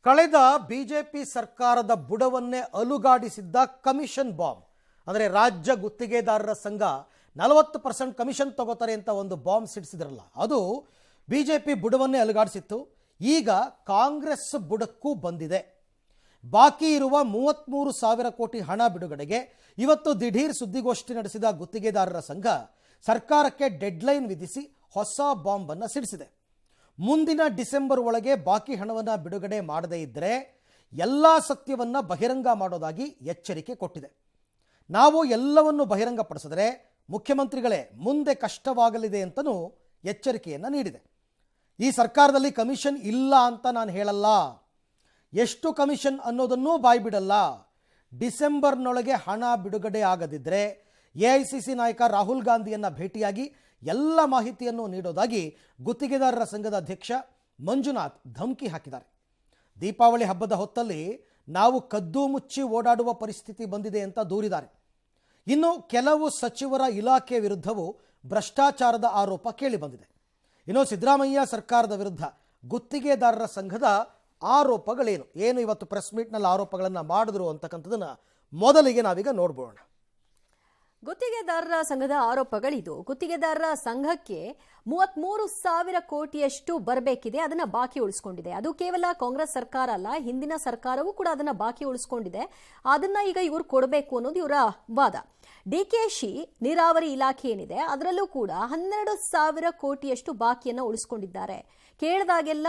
ಕಳೆದ ಬಿಜೆಪಿ ಸರ್ಕಾರದ ಬುಡವನ್ನೇ ಅಲುಗಾಡಿಸಿದ್ದ commission bomb ಅಂದರೆ ರಾಜ್ಯ ಗುತ್ತಿಗೆದಾರರ ಸಂಘ 40% ಕಮಿಷನ್ ತಗೋತಾರೆ ಅಂತ ಒಂದು ಬಾಂಬ್ ಸಿಡಿಸಿದ್ರಲ್ಲ, ಅದು ಬಿಜೆಪಿ ಬುಡವನ್ನೇ ಅಲುಗಾಡಿಸಿತ್ತು. ಈಗ ಕಾಂಗ್ರೆಸ್ ಬುಡಕ್ಕೂ ಬಂದಿದೆ. ಬಾಕಿ ಇರುವ 33,000 ಕೋಟಿ ಹಣ ಬಿಡುಗಡೆಗೆ ಇವತ್ತು ದಿಢೀರ್ ಸುದ್ದಿಗೋಷ್ಠಿ ನಡೆಸಿದ ಗುತ್ತಿಗೆದಾರರ ಸಂಘ ಸರ್ಕಾರಕ್ಕೆ ಡೆಡ್ಲೈನ್ ವಿಧಿಸಿ ಹೊಸ ಬಾಂಬ್ ಅನ್ನು ಸಿಡಿಸಿದೆ. ಮುಂದಿನ ಡಿಸೆಂಬರ್ ಒಳಗೆ ಬಾಕಿ ಹಣವನ್ನು ಬಿಡುಗಡೆ ಮಾಡದೇ ಇದ್ದರೆ ಎಲ್ಲ ಸತ್ಯವನ್ನು ಬಹಿರಂಗ ಮಾಡೋದಾಗಿ ಎಚ್ಚರಿಕೆ ಕೊಟ್ಟಿದೆ. ನಾವು ಎಲ್ಲವನ್ನು ಬಹಿರಂಗಪಡಿಸಿದ್ರೆ ಮುಖ್ಯಮಂತ್ರಿಗಳೇ ಮುಂದೆ ಕಷ್ಟವಾಗಲಿದೆ ಅಂತಲೂ ಎಚ್ಚರಿಕೆಯನ್ನು ನೀಡಿದೆ. ಈ ಸರ್ಕಾರದಲ್ಲಿ ಕಮಿಷನ್ ಇಲ್ಲ ಅಂತ ನಾನು ಹೇಳಲ್ಲ, ಎಷ್ಟು ಕಮಿಷನ್ ಅನ್ನೋದನ್ನೂ ಬಾಯ್ಬಿಡಲ್ಲ. ಡಿಸೆಂಬರ್ನೊಳಗೆ ಹಣ ಬಿಡುಗಡೆ ಆಗದಿದ್ದರೆ AICC ನಾಯಕ ರಾಹುಲ್ ಗಾಂಧಿಯನ್ನು ಭೇಟಿಯಾಗಿ ಎಲ್ಲ ಮಾಹಿತಿಯನ್ನು ನೀಡೋದಾಗಿ ಗುತ್ತಿಗೆದಾರರ ಸಂಘದ ಅಧ್ಯಕ್ಷ ಮಂಜುನಾಥ್ ಧಮಕಿ ಹಾಕಿದ್ದಾರೆ. ದೀಪಾವಳಿ ಹಬ್ಬದ ಹೊತ್ತಲ್ಲಿ ನಾವು ಕದ್ದು ಮುಚ್ಚಿ ಓಡಾಡುವ ಪರಿಸ್ಥಿತಿ ಬಂದಿದೆ ಅಂತ ದೂರಿದ್ದಾರೆ. ಇನ್ನು ಕೆಲವು ಸಚಿವರ ಇಲಾಖೆ ವಿರುದ್ಧವೂ ಭ್ರಷ್ಟಾಚಾರದ ಆರೋಪ ಕೇಳಿಬಂದಿದೆ. ಇನ್ನು ಸಿದ್ದರಾಮಯ್ಯ ಸರ್ಕಾರದ ವಿರುದ್ಧ ಗುತ್ತಿಗೆದಾರರ ಸಂಘದ ಆರೋಪಗಳೇನು, ಏನು ಇವತ್ತು ಪ್ರೆಸ್ ಮೀಟ್ನಲ್ಲಿ ಆರೋಪಗಳನ್ನು ಮಾಡಿದ್ರು ಅಂತಕ್ಕಂಥದ್ದನ್ನು ಮೊದಲಿಗೆ ನಾವೀಗ ನೋಡ್ಬೋಣ. ಗುತ್ತಿಗೆದಾರರ ಸಂಘದ ಆರೋಪಗಳಿದು. ಗುತ್ತಿಗೆದಾರರ ಸಂಘಕ್ಕೆ 33,000 ಕೋಟಿಯಷ್ಟು ಬರಬೇಕಿದೆ, ಅದನ್ನ ಬಾಕಿ ಉಳಿಸ್ಕೊಂಡಿದೆ. ಅದು ಕೇವಲ ಕಾಂಗ್ರೆಸ್ ಸರ್ಕಾರ ಅಲ್ಲ, ಹಿಂದಿನ ಸರ್ಕಾರವೂ ಕೂಡ ಅದನ್ನ ಬಾಕಿ ಉಳಿಸ್ಕೊಂಡಿದೆ. ಅದನ್ನ ಈಗ ಇವರು ಕೊಡಬೇಕು ಅನ್ನೋದು ಇವರ ವಾದ. DKC ನೀರಾವರಿ ಇಲಾಖೆ ಏನಿದೆ ಅದರಲ್ಲೂ ಕೂಡ 12,000 ಕೋಟಿಯಷ್ಟು ಬಾಕಿಯನ್ನ ಉಳಿಸ್ಕೊಂಡಿದ್ದಾರೆ. ಕೇಳಿದಾಗೆಲ್ಲ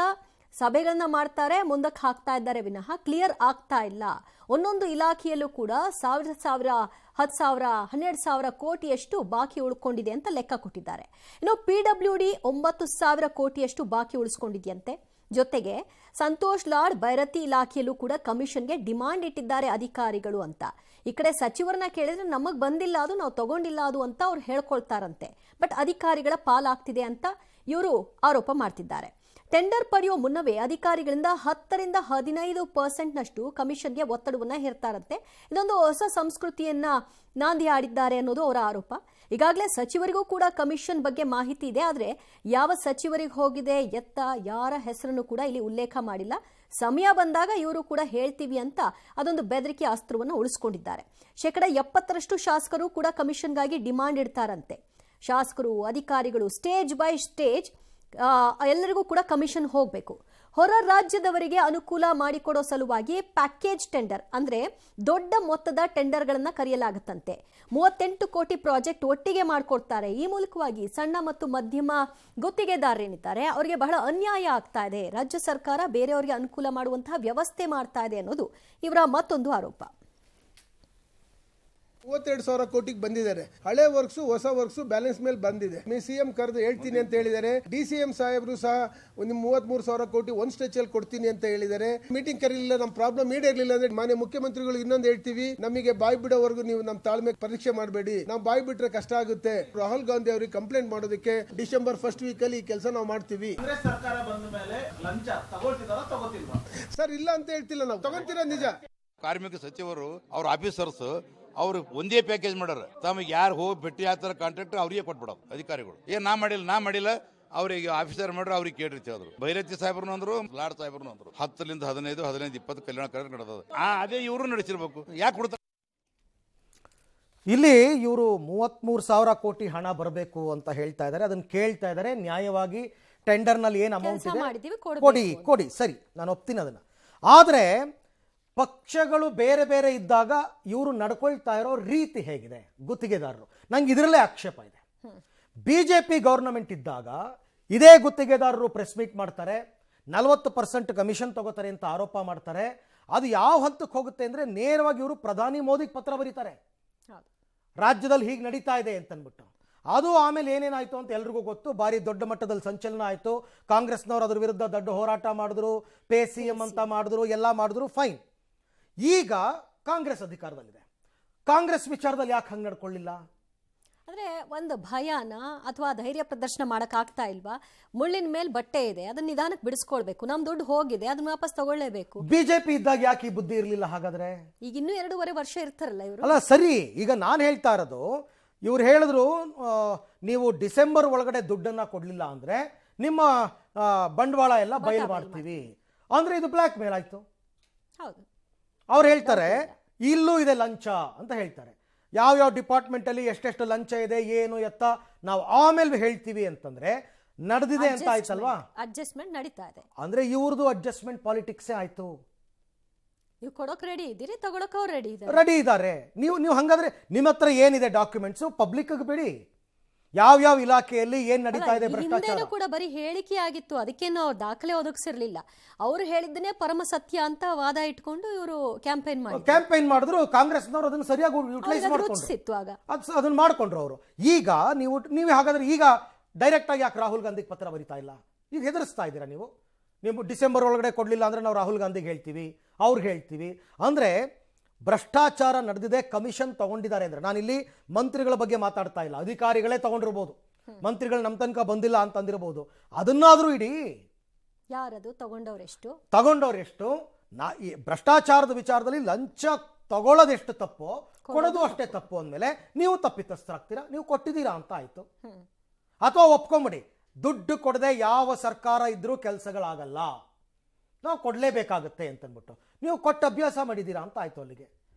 ಸಭೆಗಳನ್ನ ಮಾಡ್ತಾರೆ, ಮುಂದಕ್ಕೆ ಹಾಕ್ತಾ ಇದ್ದಾರೆ ವಿನಃ ಕ್ಲಿಯರ್ ಆಗ್ತಾ ಇಲ್ಲ. ಒಂದೊಂದು ಇಲಾಖೆಯಲ್ಲೂ ಕೂಡ 1,000, 10,000, 12,000 ಕೋಟಿಯಷ್ಟು ಬಾಕಿ ಉಳ್ಕೊಂಡಿದೆ ಅಂತ ಲೆಕ್ಕ ಕೊಟ್ಟಿದ್ದಾರೆ. ಇನ್ನು PWD 9,000 ಕೋಟಿಯಷ್ಟು ಬಾಕಿ ಉಳಿಸ್ಕೊಂಡಿದೆಯಂತೆ. ಜೊತೆಗೆ ಸಂತೋಷ್ ಲಾಡ್ ಬೈರತಿ ಇಲಾಖೆಯಲ್ಲೂ ಕೂಡ ಕಮಿಷನ್ಗೆ ಡಿಮಾಂಡ್ ಇಟ್ಟಿದ್ದಾರೆ ಅಧಿಕಾರಿಗಳು ಅಂತ. ಈ ಕಡೆ ಸಚಿವರನ್ನ ಕೇಳಿದ್ರೆ ನಮಗ್ ಬಂದಿಲ್ಲ ಅದು, ನಾವು ತಗೊಂಡಿಲ್ಲ ಅದು ಅಂತ ಅವ್ರು ಹೇಳ್ಕೊಳ್ತಾರಂತೆ. ಬಟ್ ಅಧಿಕಾರಿಗಳ ಪಾಲಾಗ್ತಿದೆ ಅಂತ ಇವರು ಆರೋಪ ಮಾಡ್ತಿದ್ದಾರೆ. ಟೆಂಡರ್ ಪಡೆಯುವ ಮುನ್ನವೇ ಅಧಿಕಾರಿಗಳಿಂದ 10ರಿಂದ 15% ಕಮಿಷನ್ಗೆ ಒತ್ತಡವನ್ನ ಹೇರ್ತಾರಂತೆ. ಇದೊಂದು ಹೊಸ ಸಂಸ್ಕೃತಿಯನ್ನ ನಾಂದಿ ಆಡಿದ್ದಾರೆ ಅನ್ನೋದು ಅವರ ಆರೋಪ. ಈಗಾಗಲೇ ಸಚಿವರಿಗೂ ಕೂಡ ಕಮಿಷನ್ ಬಗ್ಗೆ ಮಾಹಿತಿ ಇದೆ, ಆದರೆ ಯಾವ ಸಚಿವರಿಗೆ ಹೋಗಿದೆ ಎತ್ತ ಯಾರ ಹೆಸರನ್ನು ಕೂಡ ಇಲ್ಲಿ ಉಲ್ಲೇಖ ಮಾಡಿಲ್ಲ. ಸಮಯ ಬಂದಾಗ ಇವರು ಕೂಡ ಹೇಳ್ತೀವಿ ಅಂತ ಅದೊಂದು ಬೆದರಿಕೆ ಅಸ್ತ್ರವನ್ನು ಉಳಿಸ್ಕೊಂಡಿದ್ದಾರೆ. 70% ಶಾಸಕರು ಕೂಡ ಕಮಿಷನ್ಗಾಗಿ ಡಿಮಾಂಡ್ ಇಡ್ತಾರಂತೆ. ಶಾಸಕರು, ಅಧಿಕಾರಿಗಳು ಸ್ಟೇಜ್ ಬೈ ಸ್ಟೇಜ್ ಎಲ್ಲರಿಗೂ ಕೂಡ ಕಮಿಷನ್ ಹೋಗಬೇಕು. ಹೊರ ರಾಜ್ಯದವರಿಗೆ ಅನುಕೂಲ ಮಾಡಿಕೊಡೋ ಸಲುವಾಗಿ ಪ್ಯಾಕೇಜ್ ಟೆಂಡರ್ ಅಂದ್ರೆ ದೊಡ್ಡ ಮೊತ್ತದ ಟೆಂಡರ್ಗಳನ್ನ ಕರೆಯಲಾಗುತ್ತಂತೆ. 38 ಕೋಟಿ ಪ್ರಾಜೆಕ್ಟ್ ಒಟ್ಟಿಗೆ ಮಾಡಿಕೊಡ್ತಾರೆ. ಈ ಮೂಲಕವಾಗಿ ಸಣ್ಣ ಮತ್ತು ಮಧ್ಯಮ ಗುತ್ತಿಗೆದಾರರೇನಿದ್ದಾರೆ ಅವರಿಗೆ ಬಹಳ ಅನ್ಯಾಯ ಆಗ್ತಾ ಇದೆ. ರಾಜ್ಯ ಸರ್ಕಾರ ಬೇರೆಯವರಿಗೆ ಅನುಕೂಲ ಮಾಡುವಂತಹ ವ್ಯವಸ್ಥೆ ಮಾಡ್ತಾ ಇದೆ ಅನ್ನೋದು ಇವರ ಮತ್ತೊಂದು ಆರೋಪ. 32,000 ಕೋಟಿಗೆ ಬಂದಿದ್ದಾರೆ. ಹಳೆ ವರ್ಕ್ಸ್ ಹೊಸ ವರ್ಕ್ಸ್ ಬ್ಯಾಲೆನ್ಸ್ ಮೇಲೆ ಬಂದಿದೆ. CM ಕರೆದು ಹೇಳ್ತೀನಿ ಅಂತ ಹೇಳಿದ್ದಾರೆ. DCM ಸಾಹೇಬರು ಸಹ ಒಂದು 33,000 ಕೋಟಿ ಒಂದ್ ಸ್ಟೆಚ್ ಅಲ್ಲಿ ಕೊಡ್ತೀನಿ ಅಂತ ಹೇಳಿದ್ದಾರೆ. ಮೀಟಿಂಗ್ ಕರೀಲಿಲ್ಲ, ನಮ್ಮ ಪ್ರಾಬ್ಲಮ್ ಈಡೇರ್ಲಿಲ್ಲ ಅಂದ್ರೆ ಮಾನ್ಯ ಮುಖ್ಯಮಂತ್ರಿಗಳು ಇನ್ನೊಂದು ಹೇಳ್ತೀವಿ, ನಮಗೆ ಬಾಯ್ ಬಿಡೋವರೆಗೂ ನೀವು ನಮ್ಮ ತಾಳ್ಮೆ ಪರೀಕ್ಷೆ ಮಾಡಬೇಡಿ, ನಾವು ಬಾಯ್ ಬಿಟ್ರೆ ಕಷ್ಟ ಆಗುತ್ತೆ. ರಾಹುಲ್ ಗಾಂಧಿ ಅವರಿಗೆ ಕಂಪ್ಲೇಂಟ್ ಮಾಡೋದಕ್ಕೆ ಡಿಸೆಂಬರ್ ಫಸ್ಟ್ ವೀಕ್ ಅಲ್ಲಿ ಈ ಕೆಲಸ ನಾವು ಮಾಡ್ತೀವಿ. ಸರ್ಕಾರ ಬಂದ ಮೇಲೆ ಲಂಚ ತಗೊಳ್ತಿದಾರ ತಗೋತಿಲ್ವಾ? ಸರ್ ಇಲ್ಲ ಅಂತ ಹೇಳ್ತಿಲ್ಲ, ನಾವು ತಗೊಂತೀರಾ ನಿಜ. ಕಾರ್ಮಿಕ ಸಚಿವರು ಅವ್ರ ಆಫೀಸರ್ಸ್ ಅವ್ರು ಒಂದೇ ಪ್ಯಾಕೇಜ್ ಮಾಡ್ಯಾರ. ತಮಗೆ ಯಾರು ಹೋಗಿ ಭೇಟಿ ಆಗ್ತಾರ ಕಾಂಟ್ರಾಕ್ಟರ್ ಅವ್ರಿಗೆ ಕೊಟ್ಬಿಡೋದು ಅಧಿಕಾರಿಗಳು. ನಾ ಮಾಡಿಲ್ಲ ಅವ್ರಿಗೆ ಆಫೀಸರ್ ಮಾಡ್ರೆ ಅವ್ರಿಗೆ ಕೇಳಿರ್ತೀವಿ. ಆದ್ರು ಬೈರತಿ ಸಾಹೇಬ್ರು ಅಂದ್ರು, ಲಾಡ್ ಸಾಹೇಬ್ರು ಅಂದ್ರು 10ರಿಂದ 15, 20 ಕಲ್ಯಾಣ ಕಾರ್ಯಕ್ರಮ ನಡೆದ. ಅದೇ ಇವರು ನಡೆಸಿರ್ಬೇಕು, ಯಾಕೆ ಕೊಡ್ತಾರೆ? ಇಲ್ಲಿ ಇವರು 33,000 ಕೋಟಿ ಹಣ ಬರಬೇಕು ಅಂತ ಹೇಳ್ತಾ ಇದ್ದಾರೆ. ಅದನ್ನು ಕೇಳ್ತಾ ಇದ್ದಾರೆ. ನ್ಯಾಯವಾಗಿ ಟೆಂಡರ್ನಲ್ಲಿ ಏನು ಅಮೌಂಟ್ ಇದೆ ಕೊಡಿ, ಸರಿ, ನಾನು ಒಪ್ತೀನಿ ಅದನ್ನು. ಆದರೆ ಪಕ್ಷಗಳು ಬೇರೆ ಬೇರೆ ಇದ್ದಾಗ ಇವರು ನಡ್ಕೊಳ್ತಾ ಇರೋ ರೀತಿ ಹೇಗಿದೆ ಗುತ್ತಿಗೆದಾರರು, ನಂಗೆ ಇದರಲ್ಲೇ ಆಕ್ಷೇಪ ಇದೆ. ಬಿಜೆಪಿ ಗವರ್ನಮೆಂಟ್ ಇದ್ದಾಗ ಇದೇ ಗುತ್ತಿಗೆದಾರರು ಪ್ರೆಸ್ ಮೀಟ್ ಮಾಡ್ತಾರೆ, 40% ಕಮಿಷನ್ ತಗೋತಾರೆ ಅಂತ ಆರೋಪ ಮಾಡ್ತಾರೆ. ಅದು ಯಾವ ಹಂತಕ್ಕೆ ಹೋಗುತ್ತೆ ಅಂದರೆ ನೇರವಾಗಿ ಇವರು ಪ್ರಧಾನಿ ಮೋದಿಗೆ ಪತ್ರ ಬರೀತಾರೆ, ರಾಜ್ಯದಲ್ಲಿ ಹೀಗೆ ನಡೀತಾ ಇದೆ ಅಂತನ್ಬಿಟ್ಟು. ಅದು ಆಮೇಲೆ ಏನೇನಾಯಿತು ಅಂತ ಎಲ್ರಿಗೂ ಗೊತ್ತು. ಭಾರಿ ದೊಡ್ಡ ಮಟ್ಟದಲ್ಲಿ ಸಂಚಲನ ಆಯಿತು. ಕಾಂಗ್ರೆಸ್ನವರು ಅದ್ರ ವಿರುದ್ಧ ದೊಡ್ಡ ಹೋರಾಟ ಮಾಡಿದ್ರು, ಪೇ CM ಅಂತ ಮಾಡಿದ್ರು, ಎಲ್ಲ ಮಾಡಿದ್ರು, ಫೈನ್. ಈಗ ಕಾಂಗ್ರೆಸ್ ಅಧಿಕಾರದಲ್ಲಿದೆ. ಕಾಂಗ್ರೆಸ್ ವಿಚಾರದಲ್ಲಿ ಯಾಕೆ ಹಂಗೆ ನಡ್ಕೊಳ್ಳಿಲ್ಲ? ಅಂದ್ರೆ ಒಂದು ಭಯನ ಅಥವಾ ಧೈರ್ಯ ಪ್ರದರ್ಶನ ಮಾಡಕ್ ಆಗ್ತಾ ಇಲ್ವಾ? ಮುಳ್ಳಿನ ಮೇಲೆ ಬಟ್ಟೆ ಇದೆ, ಅದನ್ನ ನಿಧಾನಕ್ಕೆ ಬಿಡಿಸ್ಕೊಳ್ಬೇಕು. ನಮ್ ದುಡ್ಡು ಹೋಗಿದೆ, ಅದನ್ನ ವಾಪಸ್ ತಗೊಳ್ಳೇಬೇಕು. ಬಿಜೆಪಿ ಇದ್ದಾಗ ಯಾಕೆ ಈ ಬುದ್ಧಿ ಇರಲಿಲ್ಲ ಹಾಗಾದ್ರೆ? ಈಗ ಇನ್ನೂ 2.5 ವರ್ಷ ಇರ್ತಾರಲ್ಲ ಇವರು. ಅಲ್ಲ ಸರಿ, ಈಗ ನಾನು ಹೇಳ್ತಾ ಇರೋದು, ಇವ್ರು ಹೇಳಿದ್ರು ನೀವು ಡಿಸೆಂಬರ್ ಒಳಗಡೆ ದುಡ್ಡನ್ನ ಕೊಡ್ಲಿಲ್ಲ ಅಂದ್ರೆ ನಿಮ್ಮ ಬಂಡವಾಳ ಎಲ್ಲ ಬಯಲು ಮಾಡ್ತೀವಿ. ಅಂದ್ರೆ ಇದು ಬ್ಲ್ಯಾಕ್ ಮೇಲ್ ಆಯ್ತು. ಹೌದು. ಅವ್ರು ಹೇಳ್ತಾರೆ ಇಲ್ಲೂ ಇದೆ ಲಂಚ ಅಂತ ಹೇಳ್ತಾರೆ. ಯಾವ ಡಿಪಾರ್ಟ್ಮೆಂಟಲ್ಲಿ ಎಷ್ಟೆಷ್ಟು ಲಂಚ ಇದೆ ಏನು ಎತ್ತ ನಾವು ಆಮೇಲೆ ಹೇಳ್ತೀವಿ ಅಂತಂದ್ರೆ ನಡೆದಿದೆ ಅಂತ ಆಯ್ತಲ್ವಾ. ಅಡ್ಜಸ್ಟ್ಮೆಂಟ್ ನಡೀತಾ ಇದೆ ಅಂದ್ರೆ ಇವ್ರದ್ದು ಅಡ್ಜಸ್ಟ್ಮೆಂಟ್ ಪಾಲಿಟಿಕ್ಸೇ ಆಯ್ತು. ನೀವು ಕೊಡೋಕೆ ರೆಡಿ ಇದ್ದೀರಿ, ತಗೊಳಕ್ ಅವ್ರು ರೆಡಿ ಇದ್ದಾರೆ. ನೀವು ಹಂಗಾದ್ರೆ ನಿಮ್ಮ ಹತ್ರ ಏನಿದೆ ಡಾಕ್ಯುಮೆಂಟ್ಸ್ ಪಬ್ಲಿಕ್ ಬಿಡಿ. ಯಾವ ಇಲಾಖೆಯಲ್ಲಿ ಏನ್ ನಡೀತಾ ಇದೆ ಭ್ರಷ್ಟಾಚಾರ ಕೂಡ ಬರೀ ಹೇಳಿಕೆ ಆಗಿತ್ತು, ಅದಕ್ಕೆ ನಾವು ದಾಖಲೆ ಒದಗಿಸಿರ್ಲಿಲ್ಲ. ಅವ್ರು ಹೇಳಿದ್ದನ್ನೇ ಪರಮ ಸತ್ಯ ಅಂತ ವಾದ ಇಟ್ಕೊಂಡು ಇವರು ಕ್ಯಾಂಪೇನ್ ಮಾಡಿದ್ರು. ಕಾಂಗ್ರೆಸ್ನವರು ಅದನ್ನ ಸರಿಯಾಗಿ ಯುಟಿಲೈಸ್ ಮಾಡ್ಕೊಂಡ್ರು, ಅದನ್ನ ಮಾಡ್ಕೊಂಡ್ರು ಅವರು. ಈಗ ನೀವು ಹಾಗಾದ್ರೆ ಈಗ ಡೈರೆಕ್ಟ್ ಆಗಿ ಯಾಕೆ ರಾಹುಲ್ ಗಾಂಧಿಗೆ ಪತ್ರ ಬರಿತಾ ಇಲ್ಲ? ಈಗ ಹೆದರಿಸ್ತಾ ಇದ್ದೀರಾ ನೀವು ಡಿಸೆಂಬರ್ ಒಳಗಡೆ ಕೊಡ್ಲಿಲ್ಲ ಅಂದ್ರೆ ನಾವು ರಾಹುಲ್ ಗಾಂಧಿಗೆ ಹೇಳ್ತೀವಿ, ಅವ್ರಿಗೆ ಹೇಳ್ತೀವಿ ಅಂದ್ರೆ ಭ್ರಷ್ಟಾಚಾರ ನಡೆದಿದೆ, ಕಮಿಷನ್ ತಗೊಂಡಿದ್ದಾರೆ ಅಂದ್ರೆ. ನಾನಿಲ್ಲಿ ಮಂತ್ರಿಗಳ ಬಗ್ಗೆ ಮಾತಾಡ್ತಾ ಇಲ್ಲ, ಅಧಿಕಾರಿಗಳೇ ತಗೊಂಡಿರ್ಬೋದು, ಮಂತ್ರಿಗಳು ನಮ್ಮ ತನಕ ಬಂದಿಲ್ಲ ಅಂತ ಅಂದಿರಬಹುದು. ಅದನ್ನಾದ್ರೂ ಇಡೀ ಯಾರದು ತಗೊಂಡವ್ರೆಷ್ಟು ಈ ಭ್ರಷ್ಟಾಚಾರದ ವಿಚಾರದಲ್ಲಿ ಲಂಚ ತಗೊಳ್ಳೋದೆಷ್ಟು ತಪ್ಪು, ಕೊಡೋದು ಅಷ್ಟೇ ತಪ್ಪು ಅಂದಮೇಲೆ ನೀವು ತಪ್ಪಿತಸ್ಥರಾಗ್ತೀರಾ, ನೀವು ಕೊಟ್ಟಿದ್ದೀರಾ ಅಂತ ಆಯ್ತು. ಅಥವಾ ಒಪ್ಕೊಂಬಿಡಿ, ದುಡ್ಡು ಕೊಡದೆ ಯಾವ ಸರ್ಕಾರ ಇದ್ರೂ ಕೆಲಸಗಳಾಗಲ್ಲ, ನಾವು ಕೊಡ್ಲೇಬೇಕಾಗತ್ತೆ ಅಂತಂದ್ಬಿಟ್ಟು ನೀವು ಕೊಟ್ಟ ಅಭ್ಯಾಸ ಮಾಡಿದ್ದೀರಾ ಅಂತ ಆಯ್ತು. ಅಲ್ಲಿಗೆ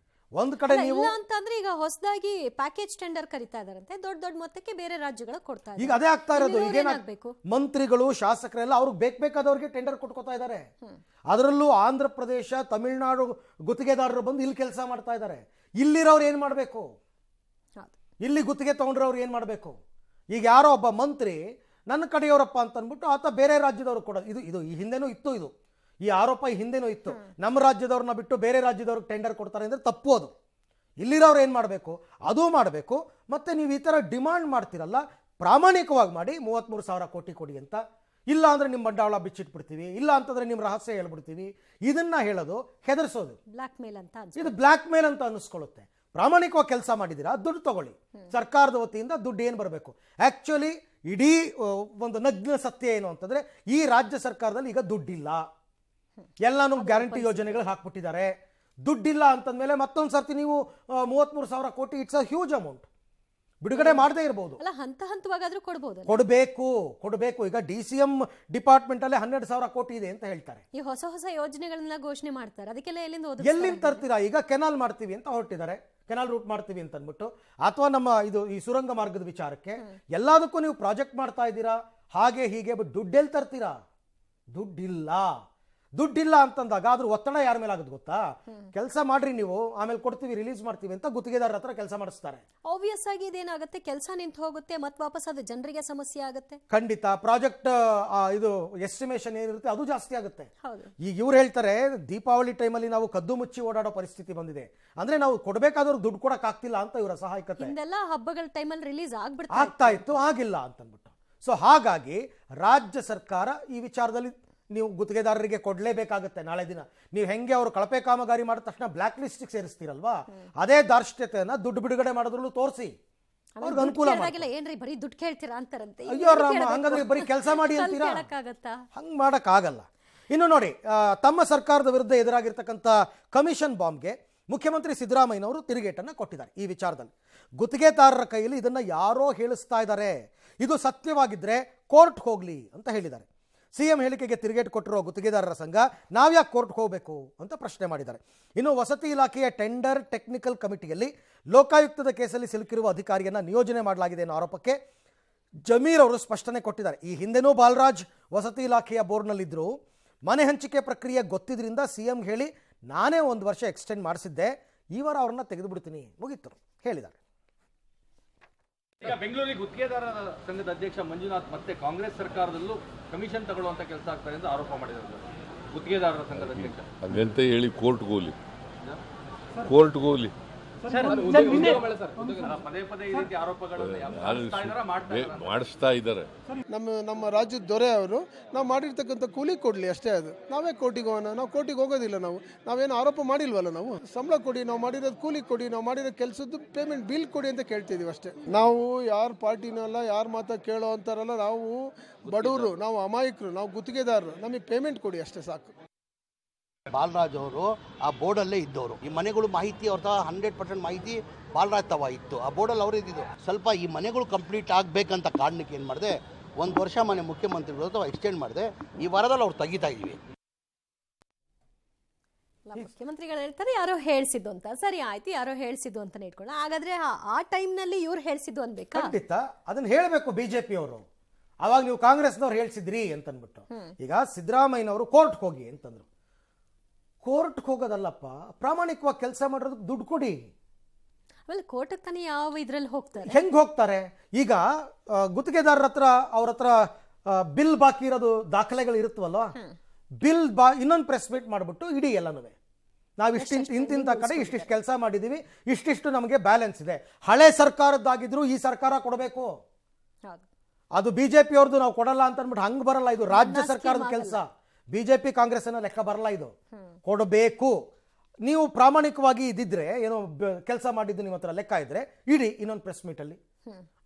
ಒಂದ್ ಕಡೆ ನೀವು ಅಂತಂದ್ರೆ ಈಗ ಹೊಸದಾಗಿ ಪ್ಯಾಕೇಜ್ ಟೆಂಡರ್ ಕರೀತಾ ಇದಾರಂತೆ, ದೊಡ್ಡ ಮೊತ್ತಕ್ಕೆ ಬೇರೆ ರಾಜ್ಯಗಳು ಕೊಡ್ತಾ ಇದ್ದಾರೆ. ಈಗ ಅದೇ ಆಗ್ತಾ ಇರೋದು. ಈಗೇನಾಗಬೇಕು, ಮಂತ್ರಿಗಳು ಶಾಸಕರೆಲ್ಲ ಅವ್ರಿಗೆ ಬೇಕಾದವ್ರಿಗೆ ಟೆಂಡರ್ ಕೊಟ್ಕೋತಾ ಇದ್ದಾರೆ. ಅದರಲ್ಲೂ ಆಂಧ್ರ ಪ್ರದೇಶ, ತಮಿಳುನಾಡು ಗುತ್ತಿಗೆದಾರರು ಬಂದು ಇಲ್ಲಿ ಕೆಲಸ ಮಾಡ್ತಾ ಇದ್ದಾರೆ. ಇಲ್ಲಿರೋರು ಏನ್ ಮಾಡಬೇಕು? ಇಲ್ಲಿ ಗುತ್ತಿಗೆ ತಗೊಂಡ್ರವ್ರು ಏನ್ ಮಾಡಬೇಕು? ಈಗ ಯಾರೋ ಒಬ್ಬ ಮಂತ್ರಿ ನನ್ನ ಕಡೆಯವರಪ್ಪ ಅಂತ ಅಂದ್ಬಿಟ್ಟು ಆತ ಬೇರೆ ರಾಜ್ಯದವ್ರು ಕೊಡೋದು. ಇದು ಈ ಹಿಂದೆನೂ ಇತ್ತು, ಈ ಆರೋಪ ಈ ಹಿಂದೆನೂ ಇತ್ತು. ನಮ್ಮ ರಾಜ್ಯದವ್ರನ್ನ ಬಿಟ್ಟು ಬೇರೆ ರಾಜ್ಯದವ್ರಿಗೆ ಟೆಂಡರ್ ಕೊಡ್ತಾರೆ ಅಂದ್ರೆ ತಪ್ಪು. ಅದು ಇಲ್ಲಿರೋರು ಏನು ಮಾಡಬೇಕು ಅದು ಮಾಡಬೇಕು. ಮತ್ತೆ ನೀವು ಈ ಥರ ಡಿಮಾಂಡ್ ಮಾಡ್ತಿರಲ್ಲ, ಪ್ರಾಮಾಣಿಕವಾಗಿ ಮಾಡಿ 33,000 ಕೋಟಿ ಕೊಡಿ ಅಂತ. ಇಲ್ಲ ಅಂದ್ರೆ ನಿಮ್ಮ ಬಂಡವಾಳ ಬಿಚ್ಚಿಟ್ಬಿಡ್ತೀವಿ, ಇಲ್ಲ ಅಂತಂದ್ರೆ ನಿಮ್ಮ ರಹಸ್ಯ ಹೇಳ್ಬಿಡ್ತೀವಿ. ಇದನ್ನ ಹೇಳೋದು ಹೆದರ್ಸೋದು, ಇದು ಬ್ಲ್ಯಾಕ್ ಮೇಲ್ ಅಂತ ಅನಿಸ್ಕೊಳ್ಳುತ್ತೆ. ಪ್ರಾಮಾಣಿಕವಾಗಿ ಕೆಲಸ ಮಾಡಿದ್ದೀರಾ, ದುಡ್ಡು ತಗೊಳ್ಳಿ. ಸರ್ಕಾರದ ವತಿಯಿಂದ ದುಡ್ಡು ಏನು ಬರಬೇಕು. ಆಕ್ಚುಲಿ ಇಡೀ ಒಂದು ನಗ್ನ ಸತ್ಯ ಏನು ಅಂತಂದ್ರೆ ಈ ರಾಜ್ಯ ಸರ್ಕಾರದಲ್ಲಿ ಈಗ ದುಡ್ಡಿಲ್ಲ, ಎಲ್ಲಾನು ಗ್ಯಾರಂಟಿ ಯೋಜನೆಗಳು ಹಾಕ್ಬಿಟ್ಟಿದ್ದಾರೆ. ದುಡ್ಡಿಲ್ಲ ಅಂತಂದ್ಮೇಲೆ ಮತ್ತೊಂದು ಸರ್ತಿ ನೀವು 33,000 ಕೋಟಿ, ಇಟ್ಸ್ ಅ ಹ್ಯೂಜ್ ಅಮೌಂಟ್, ಬಿಡುಗಡೆ ಮಾಡದೇ ಇರಬಹುದು. ಕೊಡಬೇಕು. ಈಗ DCM ಡಿಪಾರ್ಟ್ಮೆಂಟ್ ಅಲ್ಲಿ 12,000 ಕೋಟಿ ಇದೆ ಅಂತ ಹೇಳ್ತಾರೆ. ಈ ಹೊಸ ಯೋಜನೆಗಳನ್ನ ಘೋಷಣೆ ಮಾಡ್ತಾರೆ, ಅದಕ್ಕೆಲ್ಲ ಎಲ್ಲಿಂದ ತರ್ತೀರಾ? ಈಗ ಕೆನಾಲ್ ಮಾಡ್ತೀವಿ ಅಂತ ಹೊರಟಿದ್ದಾರೆ, ಕೆನಾಲ್ ರೂಟ್ ಮಾಡ್ತೀವಿ ಅಂತ ಅಂದ್ಬಿಟ್ಟು. ಅಥವಾ ನಮ್ಮ ಈ ಸುರಂಗ ಮಾರ್ಗದ ವಿಚಾರಕ್ಕೆ ಎಲ್ಲದಕ್ಕೂ ನೀವು ಪ್ರಾಜೆಕ್ಟ್ ಮಾಡ್ತಾ ಇದ್ದೀರಾ, ಹಾಗೆ ಹೀಗೆ. ಬಟ್ ದುಡ್ಡೆಲ್ಲಿ ತರ್ತೀರಾ? ದುಡ್ಡಿಲ್ಲ ಅಂತಂದಾಗ ಅದ್ರ ಒತ್ತಡ ಯಾರ ಮೇಲೆ ಆಗುತ್ತೆ ಗೊತ್ತಾ? ಕೆಲಸ ಮಾಡ್ರಿ ನೀವು, ಆಮೇಲೆ ಕೊಡ್ತೀವಿ, ರಿಲೀಸ್ ಮಾಡ್ತೀವಿ ಅಂತ ಗುತ್ತಿಗೆದಾರರ ಹತ್ರ ಕೆಲಸ ಮಾಡಿಸ್ತಾರೆ. ಆಬ್ವಿಯಸ್ ಆಗಿ ಇದೇನಾಗುತ್ತೆ, ಕೆಲಸ ನಿಂತು ಹೋಗುತ್ತೆ, ಮತ್ತೆ ವಾಪಸ್ ಅದು ಜನರಿಗೆ ಸಮಸ್ಯೆ ಆಗುತ್ತೆ. ಖಂಡಿತ ಪ್ರಾಜೆಕ್ಟ್ ಇದು ಎಸ್ಟಿಮೇಷನ್ ಏನಿರುತ್ತೆ ಅದು ಜಾಸ್ತಿ ಆಗುತ್ತೆ. ಈಗ ಇವ್ರು ಹೇಳ್ತಾರೆ ದೀಪಾವಳಿ ಟೈಮಲ್ಲಿ ನಾವು ಕದ್ದು ಮುಚ್ಚಿ ಓಡಾಡೋ ಪರಿಸ್ಥಿತಿ ಬಂದಿದೆ ಅಂದ್ರೆ ನಾವು ಕೊಡಬೇಕಾದ್ರೂ ದುಡ್ಡು ಕೊಡಕ್ ಆಗ್ತಿಲ್ಲ ಅಂತ ಇವರ ಸಹಾಯಕತೆ. ಇದೆಲ್ಲ ಹಬ್ಬಗಳ ಟೈಮಲ್ಲಿ ರಿಲೀಸ್ ಆಗ್ತಾ ಇತ್ತು, ಆಗಿಲ್ಲ ಅಂತಂದ್ಬಿಟ್ಟು. ಸೊ ಹಾಗಾಗಿ ರಾಜ್ಯ ಸರ್ಕಾರ ಈ ವಿಚಾರದಲ್ಲಿ ನೀವು ಗುತ್ತಿಗೆದಾರರಿಗೆ ಕೊಡಲೇಬೇಕಾಗುತ್ತೆ. ನಾಳೆ ದಿನ ನೀವು ಹೆಂಗೆ ಅವರು ಕಳಪೆ ಕಾಮಗಾರಿ ಮಾಡಿದ ತಕ್ಷಣ ಬ್ಲ್ಯಾಕ್ ಲಿಸ್ಟಿಗೆ ಸೇರಿಸ್ತೀರಲ್ವಾ, ಅದೇ ದಾರ್ಷ್ಟ್ಯತೆಯನ್ನ ದುಡ್ಡು ಬಿಡುಗಡೆ ಮಾಡೋದ್ರಲ್ಲೂ ತೋರಿಸಿ ಅವ್ರಿಗೆ ಅನುಕೂಲ ಮಾಡಿ. ಅಯ್ಯೋ ರಾಮ, ಹಂಗಂದ್ರೆ ಬರೀ ಕೆಲಸ ಮಾಡಿ ಅಂತೀರಾ? ಹಂಗ್ ಮಾಡಕ್ ಆಗಲ್ಲ. ಇನ್ನು ನೋಡಿ, ತಮ್ಮ ಸರ್ಕಾರದ ವಿರುದ್ಧ ಎದುರಾಗಿರ್ತಕ್ಕಂಥ ಕಮಿಷನ್ ಬಾಂಬ್ಗೆ ಮುಖ್ಯಮಂತ್ರಿ ಸಿದ್ದರಾಮಯ್ಯನವರು ತಿರುಗೇಟನ್ನ ಕೊಟ್ಟಿದ್ದಾರೆ. ಈ ವಿಚಾರದಲ್ಲಿ ಗುತ್ತಿಗೆದಾರರ ಕೈಯಲ್ಲಿ ಇದನ್ನ ಯಾರೋ ಹೇಳಿಸ್ತಾ ಇದ್ದಾರೆ, ಇದು ಸತ್ಯವಾಗಿದ್ರೆ ಕೋರ್ಟ್ ಹೋಗ್ಲಿ ಅಂತ ಹೇಳಿದ್ದಾರೆ. ಸಿಎಂ ಹೇಳಿಕೆಗೆ ತಿರುಗೇಟು ಕೊಟ್ಟಿರೋ ಗುತ್ತಿಗೆದಾರರ ಸಂಘ ನಾವ್ಯಾಕೆ ಕೋರ್ಟ್ಗೆ ಹೋಗಬೇಕು ಅಂತ ಪ್ರಶ್ನೆ ಮಾಡಿದ್ದಾರೆ. ಇನ್ನು ವಸತಿ ಇಲಾಖೆಯ ಟೆಂಡರ್ ಟೆಕ್ನಿಕಲ್ ಕಮಿಟಿಯಲ್ಲಿ ಲೋಕಾಯುಕ್ತದ ಕೇಸಲ್ಲಿ ಸಿಲುಕಿರುವ ಅಧಿಕಾರಿಯನ್ನು ನಿಯೋಜನೆ ಮಾಡಲಾಗಿದೆ ಅನ್ನೋ ಆರೋಪಕ್ಕೆ ಜಮೀರ್ ಅವರು ಸ್ಪಷ್ಟನೆ ಕೊಟ್ಟಿದ್ದಾರೆ. ಈ ಹಿಂದೆನೂ ಬಾಲರಾಜ್ ವಸತಿ ಇಲಾಖೆಯ ಬೋರ್ಡ್ನಲ್ಲಿದ್ದರು. ಮನೆ ಹಂಚಿಕೆ ಪ್ರಕ್ರಿಯೆ ಗೊತ್ತಿದ್ರಿಂದ ಸಿಎಂ ಹೇಳಿ ನಾನೇ 1 ವರ್ಷ ಎಕ್ಸ್ಟೆಂಡ್ ಮಾಡಿಸಿದ್ದೆ, ಈ ವಾರ ಅವ್ರನ್ನ ತೆಗೆದು ಬಿಡ್ತೀನಿ, ಮುಗೀತು ಹೇಳಿದ್ದಾರೆ. ಈಗ ಬೆಂಗಳೂರಿಗೆ ಗುತ್ತಿಗೆದಾರರ ಸಂಘದ ಅಧ್ಯಕ್ಷ ಮಂಜುನಾಥ್ ಮತ್ತೆ ಕಾಂಗ್ರೆಸ್ ಸರ್ಕಾರದಲ್ಲೂ ಕಮಿಷನ್ ತಗೊಳ್ಳುವಂತ ಕೆಲಸ ಆಗ್ತಾರೆ ಎಂದು ಆರೋಪ ಮಾಡಿದ್ದಾರೆ. ಗುತ್ತಿಗೆದಾರರ ಸಂಘದ ಅಧ್ಯಕ್ಷ ಅದೆಂತ ಹೇಳಿ ಕೋರ್ಟ್ಗೆ ಹೋಗ್ಲಿ. ಪದೇ ಈ ರೀತಿ ಆರೋಪಗಳನ್ನು ಮಾಡಿಸ್ತಾ ಇದ್ದಾರೆ. ನಮ್ಮ ರಾಜ್ಯದ ದೊರೆ ಅವರು ನಾವು ಮಾಡಿರ್ತಕ್ಕಂಥ ಕೂಲಿ ಕೊಡಲಿ ಅಷ್ಟೇ. ಅದು ನಾವೇ ಕೋರ್ಟಿಗೆ ಹೋಗೋಣ? ನಾವು ಕೋರ್ಟಿಗೆ ಹೋಗೋದಿಲ್ಲ. ನಾವೇನು ಆರೋಪ ಮಾಡಿಲ್ವಲ್ಲ. ನಾವು ಸಂಬಳ ಕೊಡಿ, ನಾವು ಮಾಡಿರೋದು ಕೂಲಿ ಕೊಡಿ, ನಾವು ಮಾಡಿರೋ ಕೆಲಸದ್ದು ಪೇಮೆಂಟ್ ಬಿಲ್ ಕೊಡಿ ಅಂತ ಕೇಳ್ತಿದೀವಿ ಅಷ್ಟೇ. ನಾವು ಯಾರ ಪಾರ್ಟಿನಲ್ಲ, ಯಾರ ಮಾತಾ ಕೇಳೋ ಅಂತಾರಲ್ಲ. ನಾವು ಬಡವರು, ನಾವು ಅಮಾಯಕರು, ನಾವು ಗುತ್ತಿಗೆದಾರರು, ನಮಗೆ ಪೇಮೆಂಟ್ ಕೊಡಿ ಅಷ್ಟೇ ಸಾಕು. ಬಾಲರಾಜ್ ಅವರು ಆ ಬೋರ್ಡಲ್ಲೇ ಇದ್ದವರು. ಈ ಮನೆಗಳು ಮಾಹಿತಿ ಅವ್ರ 100% ಮಾಹಿತಿ ಬಾಲರಾಜ್ ತವ ಇತ್ತು. ಆ ಬೋರ್ಡಲ್ಲಿ ಅವರು ಇದ್ದಿದ್ದು. ಸ್ವಲ್ಪ ಈ ಮನೆಗಳು ಕಂಪ್ಲೀಟ್ ಆಗಬೇಕಂತ ಕಾರಣಕ್ಕೆ ಏನು ಮಾಡಿದೆ, 1 ವರ್ಷ ಮನೆ ಮುಖ್ಯಮಂತ್ರಿಗಳು ಎಕ್ಸ್ಟೆಂಡ್ ಮಾಡಿದೆ. ಈ ವಾರದಲ್ಲಿ ಅವ್ರು ತೆಗಿತಾ ಇದ್ದೀವಿ. ಮುಖ್ಯಮಂತ್ರಿಗಳು ಹೇಳ್ತಾರೆ ಯಾರೋ ಹೇಳ್ಸಿದ್ದು ಅಂತ. ಸರಿ ಆಯ್ತು, ಯಾರೋ ಹೇಳ್ಸಿದ್ದು ಅಂತಾನೆ ಇಟ್ಕೊಳ್ಳ. ಹಾಗಾದ್ರೆ ಆ ಟೈಮ್ನಲ್ಲಿ ಇವ್ರು ಹೇಳ್ಸಿದ್ದು ಅನ್ಬೇಕಾ? ಖಂಡಿತ ಅದನ್ನ ಹೇಳಬೇಕು ಬಿಜೆಪಿ ಅವರು. ಅವಾಗ ನೀವು ಕಾಂಗ್ರೆಸ್ನವ್ರು ಹೇಳ್ಸಿದ್ರಿ ಅಂತನ್ಬಿಟ್ಟು. ಈಗ ಸಿದ್ದರಾಮಯ್ಯನವರು ಕೋರ್ಟ್ಗೆ ಹೋಗಿ ಅಂತಂದ್ರು. ಕೋರ್ಟ್ಗೆ ಹೋಗೋದಲ್ಲಪ್ಪ, ಪ್ರಾಮಾಣಿಕವಾಗಿ ಕೆಲಸ ಮಾಡೋದಕ್ಕೆ ದುಡ್ಡು ಕೊಡಿ. ಆಮೇಲೆ ಕೋರ್ಟ್ಗೆ ತಾನೇ ಯಾವ ಇದ್ರಲ್ಲಿ ಹೋಗ್ತಾರೆ? ಹೆಂಗ್ ಹೋಗ್ತಾರೆ? ಈಗ ಗುತ್ತಿಗೆದಾರರ ಹತ್ರ ಅವ್ರ ಹತ್ರ ಬಿಲ್ ಬಾಕಿ ಇರೋದು ದಾಖಲೆಗಳು ಇರುತ್ತವಲ್ವ, ಬಿಲ್ ಇನ್ನೊಂದು ಪ್ರೆಸ್ ಮೀಟ್ ಮಾಡಿಬಿಟ್ಟು ಇಡೀ ಎಲ್ಲನೂ ನಾವು ಇಂತಿಂತ ಕಡೆ ಇಷ್ಟಿಷ್ಟು ಕೆಲಸ ಮಾಡಿದೀವಿ, ಇಷ್ಟಿಷ್ಟು ನಮಗೆ ಬ್ಯಾಲೆನ್ಸ್ ಇದೆ. ಹಳೆ ಸರ್ಕಾರದ್ದಾಗಿದ್ರು ಈ ಸರ್ಕಾರ ಕೊಡಬೇಕು, ಅದು ಬಿಜೆಪಿ ಅವ್ರದ್ದು ನಾವು ಕೊಡಲ್ಲ ಅಂತ ಅಂದ್ಬಿಟ್ಟು ಹಂಗೆ ಬರಲ್ಲ. ಇದು ರಾಜ್ಯ ಸರ್ಕಾರದ ಕೆಲಸ, ಬಿಜೆಪಿ ಕಾಂಗ್ರೆಸ್ ಅನ್ನೋ ಲೆಕ್ಕ ಬರಲ್ಲ. ಇದು ಕೊಡಬೇಕು. ನೀವು ಪ್ರಾಮಾಣಿಕವಾಗಿ ಇದ್ದಿದ್ರೆ, ಏನೋ ಕೆಲಸ ಮಾಡಿದ್ದು ನಿಮ್ಮ ಹತ್ರ ಲೆಕ್ಕ ಇದ್ರೆ ಇಡಿ ಇನ್ನೊಂದು ಪ್ರೆಸ್ ಮೀಟಲ್ಲಿ.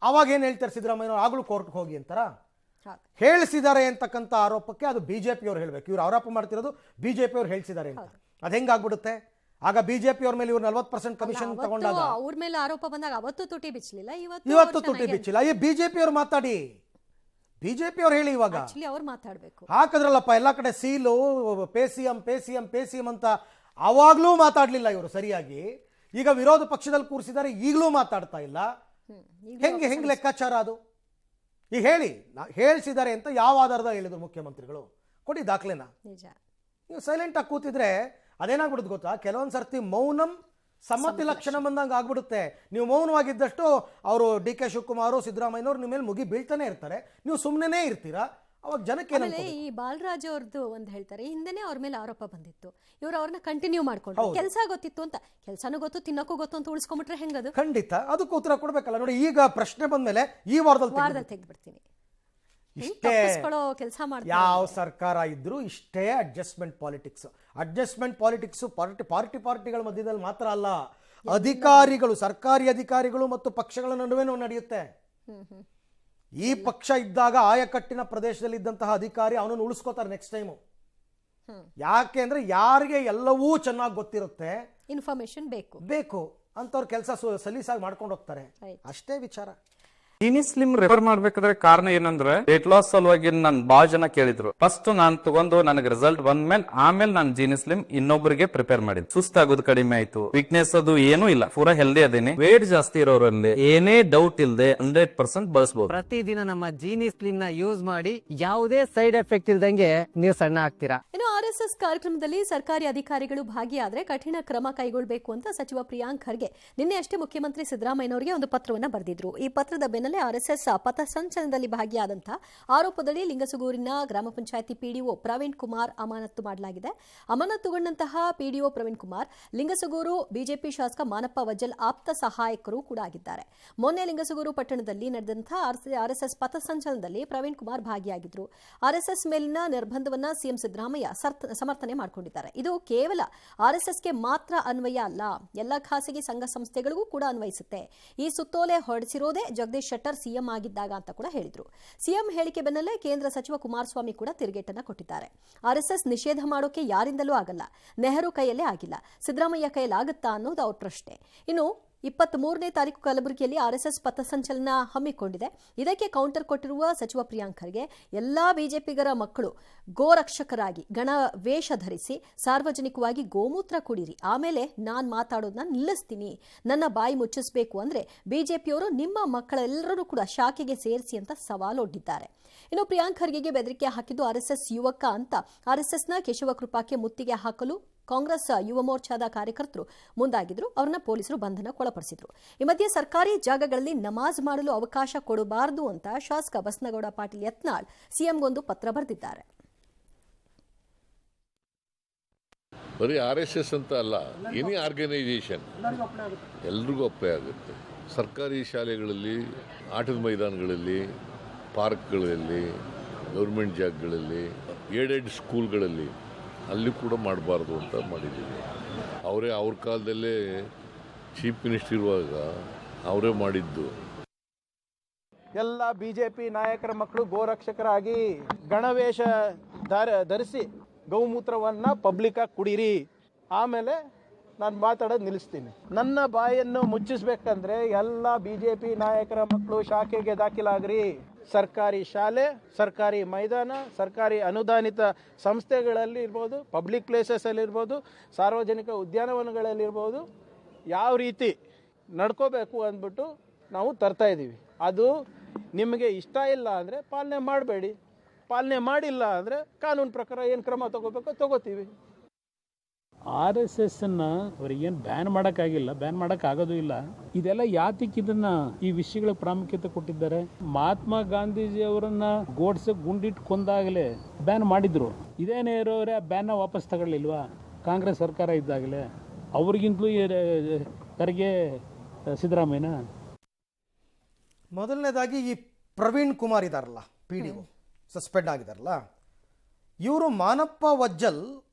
ಅವಾಗ ಏನು ಹೇಳ್ತಾರೆ ಸಿದ್ದರಾಮಯ್ಯ, ಆಗ್ಲೂ ಕೋರ್ಟ್ಗೆ ಹೋಗಿ ಅಂತಾರ? ಹೇಳಿಸಿದ್ದಾರೆ ಅಂತಕ್ಕಂಥ ಆರೋಪಕ್ಕೆ ಅದು ಬಿಜೆಪಿ ಅವ್ರು ಹೇಳ್ಬೇಕು. ಇವ್ರು ಆರೋಪ ಮಾಡ್ತಿರೋದು ಬಿಜೆಪಿ ಅವ್ರು ಹೇಳಿಸಿದ್ದಾರೆ ಅಂತ. ಅದು ಹೆಂಗಾಗ್ಬಿಡುತ್ತೆ? ಆಗ ಬಿಜೆಪಿ ಅವ್ರ ಮೇಲೆ ಇವ್ರು 40% ಕಮಿಷನ್ ತಗೊಂಡಾಗ ಅವ್ರ ಮೇಲೆ ಆರೋಪ ಬಂದಾಗ ಅವತ್ತು ತುಟಿ ಬಿಚ್ಚಲಿಲ್ಲ, ಇವತ್ತು ತುಟಿ ಬಿಚ್ಚಿಲ್ಲ. ಈ ಬಿಜೆಪಿ ಅವ್ರು ಮಾತಾಡಿ, ಬಿಜೆಪಿ ಅವ್ರು ಹೇಳಿ. ಇವಾಗ ಅವ್ರು ಮಾತಾಡ್ಬೇಕು. ಹಾಕಿದ್ರಲ್ಲಪ್ಪ ಎಲ್ಲ ಕಡೆ ಸೀಲು, ಪೇಸಿಎಂ ಅಂತ. ಅವಾಗ್ಲೂ ಮಾತಾಡ್ಲಿಲ್ಲ ಇವರು ಸರಿಯಾಗಿ. ಈಗ ವಿರೋಧ ಪಕ್ಷದಲ್ಲಿ ಕೂರಿಸಿದ್ದಾರೆ, ಈಗಲೂ ಮಾತಾಡ್ತಾ ಇಲ್ಲ. ಹೆಂಗ್ ಲೆಕ್ಕಾಚಾರ ಅದು? ಈಗ ಹೇಳಿ, ಹೇಳಿಸಿದ್ದಾರೆ ಅಂತ ಯಾವ ಆಧಾರದ ಹೇಳಿದ್ರು ಮುಖ್ಯಮಂತ್ರಿಗಳು? ಕೊಡಿ ದಾಖಲೆನ. ನೀವು ಸೈಲೆಂಟ್ ಆಗಿ ಕೂತಿದ್ರೆ ಅದೇನಾಗ್ಬಿಡುತ್ತೆ ಗೊತ್ತಾ? ಕೆಲವೊಂದು ಸರ್ತಿ ಮೌನಂ ಸಮ್ಮತಿ ಲಕ್ಷಣ ಬಂದಂಗೆ ಆಗ್ಬಿಡುತ್ತೆ. ನೀವು ಮೌನವಾಗಿದ್ದಷ್ಟು ಅವರು ಡಿ ಕೆ ಶಿವಕುಮಾರ್, ಸಿದ್ದರಾಮಯ್ಯನವರು ನಿಮ್ಮ ಮೇಲೆ ಮುಗಿ ಬೀಳ್ತಾನೆ ಇರ್ತಾರೆ, ನೀವು ಸುಮ್ಮನೆ ಇರ್ತೀರಾ. ಅವಾಗ ಜನಕ್ಕೆ ಈ ಬಾಲರಾಜ್ ಅವ್ರದ್ದು ಒಂದು ಹೇಳ್ತಾರೆ, ಹಿಂದೆನೆ ಅವ್ರ ಮೇಲೆ ಆರೋಪ ಬಂದಿತ್ತು, ಇವ್ರು ಅವ್ರನ್ನ ಕಂಟಿನ್ಯೂ ಮಾಡ್ಕೊಂಡು ಕೆಲಸ ಗೊತ್ತಿತ್ತು ಅಂತ, ಕೆಲಸನೂ ಗೊತ್ತು ತಿನ್ನಕ್ಕೂ ಗೊತ್ತು ಅಂತ ಉಳಿಸ್ಕೊಂಡ್ಬಿಟ್ರೆ ಹೆಂಗದು? ಖಂಡಿತ ಅದಕ್ಕೆ ಉತ್ತರ ಕೊಡ್ಬೇಕಲ್ಲ. ನೋಡಿ, ಈಗ ಪ್ರಶ್ನೆ ಬಂದ್ಮೇಲೆ ಈ ವಾರದಲ್ಲಿ ತೆಗೆದ್ಬಿಡ್ತೀನಿ. ಇಷ್ಟೇ ಯಾವ ಸರ್ಕಾರ ಇದ್ರೂ ಇಷ್ಟೇ ಅಡ್ಜಸ್ಟ್ಮೆಂಟ್ ಪಾಲಿಟಿಕ್ಸ್. ಪಾರ್ಟಿಗಳ ಮಧ್ಯದಲ್ಲಿ ಮಾತ್ರ ಅಲ್ಲ, ಅಧಿಕಾರಿಗಳು, ಸರ್ಕಾರಿ ಅಧಿಕಾರಿಗಳು ಮತ್ತು ಪಕ್ಷಗಳ ನಡುವೆ ನಡೆಯುತ್ತೆ. ಈ ಪಕ್ಷ ಇದ್ದಾಗ ಆಯಕಟ್ಟಿನ ಪ್ರದೇಶದಲ್ಲಿ ಇದ್ದಂತಹ ಅಧಿಕಾರಿ ಅವನನ್ನು ಉಳಿಸ್ಕೋತಾರೆ ನೆಕ್ಸ್ಟ್ ಟೈಮು. ಯಾಕೆ ಅಂದ್ರೆ ಯಾರಿಗೆ ಎಲ್ಲವೂ ಚೆನ್ನಾಗಿ ಗೊತ್ತಿರುತ್ತೆ, ಇನ್ಫಾರ್ಮೇಶನ್ ಬೇಕು ಅಂತವ್ರ ಕೆಲಸ ಸಲೀಸಾಗಿ ಮಾಡ್ಕೊಂಡು ಹೋಗ್ತಾರೆ. ಅಷ್ಟೇ ವಿಚಾರ. ಜೀನಿ ಸ್ಲಿಮ್ ರೆಫರ್ ಮಾಡ್ಬೇಕಾದ್ರೆ ಕಾರಣ ಏನಂದ್ರೆ ವೇಟ್ ಲಾಸ್ ಸಲುವಾಗಿ ನನ್ ಬಾಳ ಜನ ಕೇಳಿದ್ರು. ಫಸ್ಟ್ ನಾನ್ ತಗೊಂಡು ನನಗೆ ರಿಸಲ್ಟ್ ಬಂದ್ಮೇಲೆ ಆಮೇಲೆ ನಾನು ಜೀನಿ ಸ್ಲಿಮ್ ಇನ್ನೊಬ್ಬರಿಗೆ ಪ್ರಿಪೇರ್ ಮಾಡಿದ್ದೆ. ಸುಸ್ತಾಗೋದು ಕಡಿಮೆ ಆಯ್ತು, ವೀಕ್ನೆಸ್ ಅದು ಏನೂ ಇಲ್ಲ, ಪೂರಾ ಹೆಲ್ದಿ ಅದೇನಿ. ವೇಟ್ ಜಾಸ್ತಿ ಇರೋರಲ್ಲಿ ಏನೇ ಡೌಟ್ ಇಲ್ಲದೆ 100% ಬಳಸಬಹುದು. ಪ್ರತಿದಿನ ನಮ್ಮ ಜೀನಿ ಸ್ಲಿಮ್ ನ ಯೂಸ್ ಮಾಡಿ ಯಾವುದೇ ಸೈಡ್ ಎಫೆಕ್ಟ್ ಇಲ್ದಂಗೆ ನೀವು ಸಣ್ಣ ಆಗ್ತೀರಾ. ಇನ್ನು RSS ಕಾರ್ಯಕ್ರಮದಲ್ಲಿ ಸರ್ಕಾರಿ ಅಧಿಕಾರಿಗಳು ಭಾಗಿಯಾದ್ರೆ ಕಠಿಣ ಕ್ರಮ ಕೈಗೊಳ್ಳಬೇಕು ಅಂತ ಸಚಿವ ಪ್ರಿಯಾಂಕ್ ಖರ್ಗೆ ನಿನ್ನೆ ಅಷ್ಟೇ ಮುಖ್ಯಮಂತ್ರಿ ಸಿದ್ದರಾಮಯ್ಯನವರಿಗೆ ಒಂದು ಪತ್ರವನ್ನು ಬರೆದಿದ್ರು. ಈ ಪತ್ರದ ಬೆನ್ನಲ್ಲೇ RSS ಪಥಸಂಚಲನದಲ್ಲಿ ಭಾಗಿಯಾದಂತಹ ಆರೋಪದಲ್ಲಿ ಲಿಂಗಸುಗೂರಿನ ಗ್ರಾಮ ಪಂಚಾಯಿತಿ PDO ಪ್ರವೀಣ್ ಕುಮಾರ್ ಅಮಾನತು ಮಾಡಲಾಗಿದೆ. ಅಮಾನತುಗೊಂಡಂತಹ PDO ಪ್ರವೀಣ್ ಕುಮಾರ್ ಲಿಂಗಸುಗೂರು ಬಿಜೆಪಿ ಶಾಸಕ ಮಾನಪ್ಪ ವಜ್ಜಲ್ ಆಪ್ತ ಸಹಾಯಕರು ಕೂಡ ಆಗಿದ್ದಾರೆ. ಮೊನ್ನೆ ಲಿಂಗಸುಗೂರು ಪಟ್ಟಣದಲ್ಲಿ ನಡೆದಂತಹ RSS ಪಥಸಂಚಲನದಲ್ಲಿ ಪ್ರವೀಣ್ ಕುಮಾರ್ ಭಾಗಿಯಾಗಿದ್ರು. RSS ಮೇಲಿನ ನಿರ್ಬಂಧವನ್ನ ಸಿಎಂ ಸಿದ್ದರಾಮಯ್ಯ ಸಮರ್ಥನೆ ಮಾಡಿಕೊಂಡಿದ್ದಾರೆ. ಇದು ಕೇವಲ RSSಗೆ ಮಾತ್ರ ಅನ್ವಯ ಅಲ್ಲ, ಎಲ್ಲ ಖಾಸಗಿ ಸಂಘ ಸಂಸ್ಥೆಗಳಿಗೂ ಕೂಡ ಅನ್ವಯಿಸುತ್ತೆ. ಈ ಸುತ್ತೋಲೆ ಹೊರಡಿಸಿರೋದೇ ಜಗದೀಶ್ ಶೆಟ್ಟರ್ ಸಿಎಂ ಆಗಿದ್ದಾಗ ಅಂತ ಕೂಡ ಹೇಳಿದ್ರು. ಸಿಎಂ ಹೇಳಿಕೆ ಬೆನ್ನಲ್ಲೇ ಕೇಂದ್ರ ಸಚಿವ ಕುಮಾರಸ್ವಾಮಿ ಕೂಡ ತಿರುಗೇಟನ್ನ ಕೊಟ್ಟಿದ್ದಾರೆ. RSS ನಿಷೇಧ ಮಾಡೋಕೆ ಯಾರಿಂದಲೂ ಆಗಲ್ಲ, ನೆಹರು ಕೈಯಲ್ಲೇ ಆಗಿಲ್ಲ, ಸಿದ್ದರಾಮಯ್ಯ ಕೈಯಲ್ಲಿ ಆಗುತ್ತಾ ಅನ್ನೋದು ಅವ್ರ ಪ್ರಶ್ನೆ. ಇನ್ನು 23ನೇ ತಾರೀಕು ಕಲಬುರಗಿಯಲ್ಲಿ RSS ಪಥಸಂಚಲನ ಹಮ್ಮಿಕೊಂಡಿದೆ. ಇದಕ್ಕೆ ಕೌಂಟರ್ ಕೊಟ್ಟಿರುವ ಸಚಿವ ಪ್ರಿಯಾಂಕ್ ಖರ್ಗೆ ಎಲ್ಲಾ ಬಿಜೆಪಿಗರ ಮಕ್ಕಳು ಗೋರಕ್ಷಕರಾಗಿ ಗಣ ವೇಷ ಧರಿಸಿ ಸಾರ್ವಜನಿಕವಾಗಿ ಗೋಮೂತ್ರ ಕುಡಿರಿ, ಆಮೇಲೆ ನಾನ್ ಮಾತಾಡೋದನ್ನ ನಿಲ್ಲಿಸ್ತೀನಿ, ನನ್ನ ಬಾಯಿ ಮುಚ್ಚಿಸಬೇಕು ಅಂದ್ರೆ ಬಿಜೆಪಿಯವರು ನಿಮ್ಮ ಮಕ್ಕಳೆಲ್ಲರೂ ಕೂಡ ಶಾಖೆಗೆ ಸೇರಿಸಿ ಅಂತ ಸವಾಲೊಡ್ಡಿದ್ದಾರೆ. ಇನ್ನು ಪ್ರಿಯಾಂಕ್ ಖರ್ಗೆಗೆ ಬೆದರಿಕೆ ಹಾಕಿದ್ದು RSS ಯುವಕ ಅಂತ RSSನ ಕೇಶವ ಕೃಪಾಕ್ಕೆ ಮುತ್ತಿಗೆ ಹಾಕಲು ಕಾಂಗ್ರೆಸ್ ಯುವ ಮೋರ್ಚಾದ ಕಾರ್ಯಕರ್ತರು ಮುಂದಾಗಿದ್ರು. ಅವರನ್ನ ಪೊಲೀಸರು ಬಂಧನಕ್ಕೊಳಪಡಿಸಿದ್ರು. ಈ ಮಧ್ಯೆ ಸರ್ಕಾರಿ ಜಾಗಗಳಲ್ಲಿ ನಮಾಜ್ ಮಾಡಲು ಅವಕಾಶ ಕೊಡಬಾರದು ಅಂತ ಶಾಸಕ ಬಸನಗೌಡ ಪಾಟೀಲ್ ಯತ್ನಾಳ್ ಸಿಎಂಗೊಂದು ಪತ್ರ ಬರೆದಿದ್ದಾರೆ. ಬರೀ RSS ಅಂತ ಅಲ್ಲ, ಎನಿ ಆರ್ಗನೈಸೇಷನ್ ಎಲ್ರಿಗೂ ಅಪ್ಲೈ ಆಗುತ್ತೆ. ಸರ್ಕಾರಿ ಶಾಲೆಗಳಲ್ಲಿ, ಆಟದ ಮೈದಾನಗಳಲ್ಲಿ, ಪಾರ್ಕ್ಗಳಲ್ಲಿ, ಗೌರ್ಮೆಂಟ್ ಜಾಗಗಳಲ್ಲಿ, ಏಡೆಡ್ ಸ್ಕೂಲ್ಗಳಲ್ಲಿ ಅಲ್ಲಿ ಕೂಡ ಮಾಡಬಾರ್ದು ಅಂತ ಮಾಡಿದ್ದೀವಿ. ಅವ್ರ ಕಾಲದಲ್ಲೇ ಚೀಫ್ ಮಿನಿಸ್ಟರ್ ಇರುವಾಗ ಅವರೇ ಮಾಡಿದ್ದು. ಎಲ್ಲ ಬಿಜೆಪಿ ನಾಯಕರ ಮಕ್ಕಳು ಗೋರಕ್ಷಕರಾಗಿ ಗಣವೇಷ ಧರಿಸಿ ಗೌಮೂತ್ರವನ್ನ ಪಬ್ಲಿಕ್ ಆಗಿ ಕುಡೀರಿ, ಆಮೇಲೆ ನಾನು ಮಾತಾಡೋದು ನಿಲ್ಲಿಸ್ತೀನಿ. ನನ್ನ ಬಾಯನ್ನು ಮುಚ್ಚಿಸ್ಬೇಕಂದ್ರೆ ಎಲ್ಲ ಬಿಜೆಪಿ ನಾಯಕರ ಮಕ್ಕಳು ಶಾಖೆಗೆ ದಾಖಲಾಗ್ರಿ. ಸರ್ಕಾರಿ ಶಾಲೆ, ಸರ್ಕಾರಿ ಮೈದಾನ, ಸರ್ಕಾರಿ ಅನುದಾನಿತ ಸಂಸ್ಥೆಗಳಲ್ಲಿ ಇರ್ಬೋದು, ಪಬ್ಲಿಕ್ ಪ್ಲೇಸಸಲ್ಲಿ ಇರ್ಬೋದು, ಸಾರ್ವಜನಿಕ ಉದ್ಯಾನವನಗಳಲ್ಲಿರ್ಬೋದು, ಯಾವ ರೀತಿ ನಡ್ಕೋಬೇಕು ಅಂದ್ಬಿಟ್ಟು ನಾವು ತರ್ತಾ ಇದ್ದೀವಿ. ಅದು ನಿಮಗೆ ಇಷ್ಟ ಇಲ್ಲ ಅಂದರೆ ಪಾಲನೆ ಮಾಡಬೇಡಿ, ಪಾಲನೆ ಮಾಡಿಲ್ಲ ಅಂದರೆ ಕಾನೂನು ಪ್ರಕಾರ ಏನು ಕ್ರಮ ತಗೋಬೇಕೋ ತಗೋತೀವಿ. RSS ಅವ್ರಿಗೇನು ಬ್ಯಾನ್ ಮಾಡೋಕ್ಕಾಗಿಲ್ಲ, ಬ್ಯಾನ್ ಮಾಡೋಕ್ಕಾಗೋದು ಇಲ್ಲ. ಇದೆಲ್ಲ ಯಾತಕ್ಕೆ ಇದನ್ನ ಈ ವಿಷಯಗಳ ಪ್ರಾಮುಖ್ಯತೆ ಕೊಟ್ಟಿದ್ದಾರೆ? ಮಹಾತ್ಮ ಗಾಂಧೀಜಿ ಅವರನ್ನ ಗೋಡ್ಸೆ ಗುಂಡಿಟ್ಟು ಕೊಂದಾಗಲೇ ಬ್ಯಾನ್ ಮಾಡಿದ್ರು. ಇದೇನೇ ಇರೋರೆ ಆ ಬ್ಯಾನ್ನ ವಾಪಸ್ ತಗೊಳ್ಳಿಲ್ವಾ? ಕಾಂಗ್ರೆಸ್ ಸರ್ಕಾರ ಇದ್ದಾಗಲೇ ಅವ್ರಿಗಿಂತಲೂ ಕರೆಗೆ ಸಿದ್ದರಾಮಯ್ಯನ. ಮೊದಲನೇದಾಗಿ ಈ ಪ್ರವೀಣ್ ಕುಮಾರ್ ಇದಾರಲ್ಲ, PDO ಸಸ್ಪೆಂಡ್ ಆಗಿದಾರಲ್ಲ, ಇವರು ಮಾನಪ್ಪ ವಜ್ಜಲ್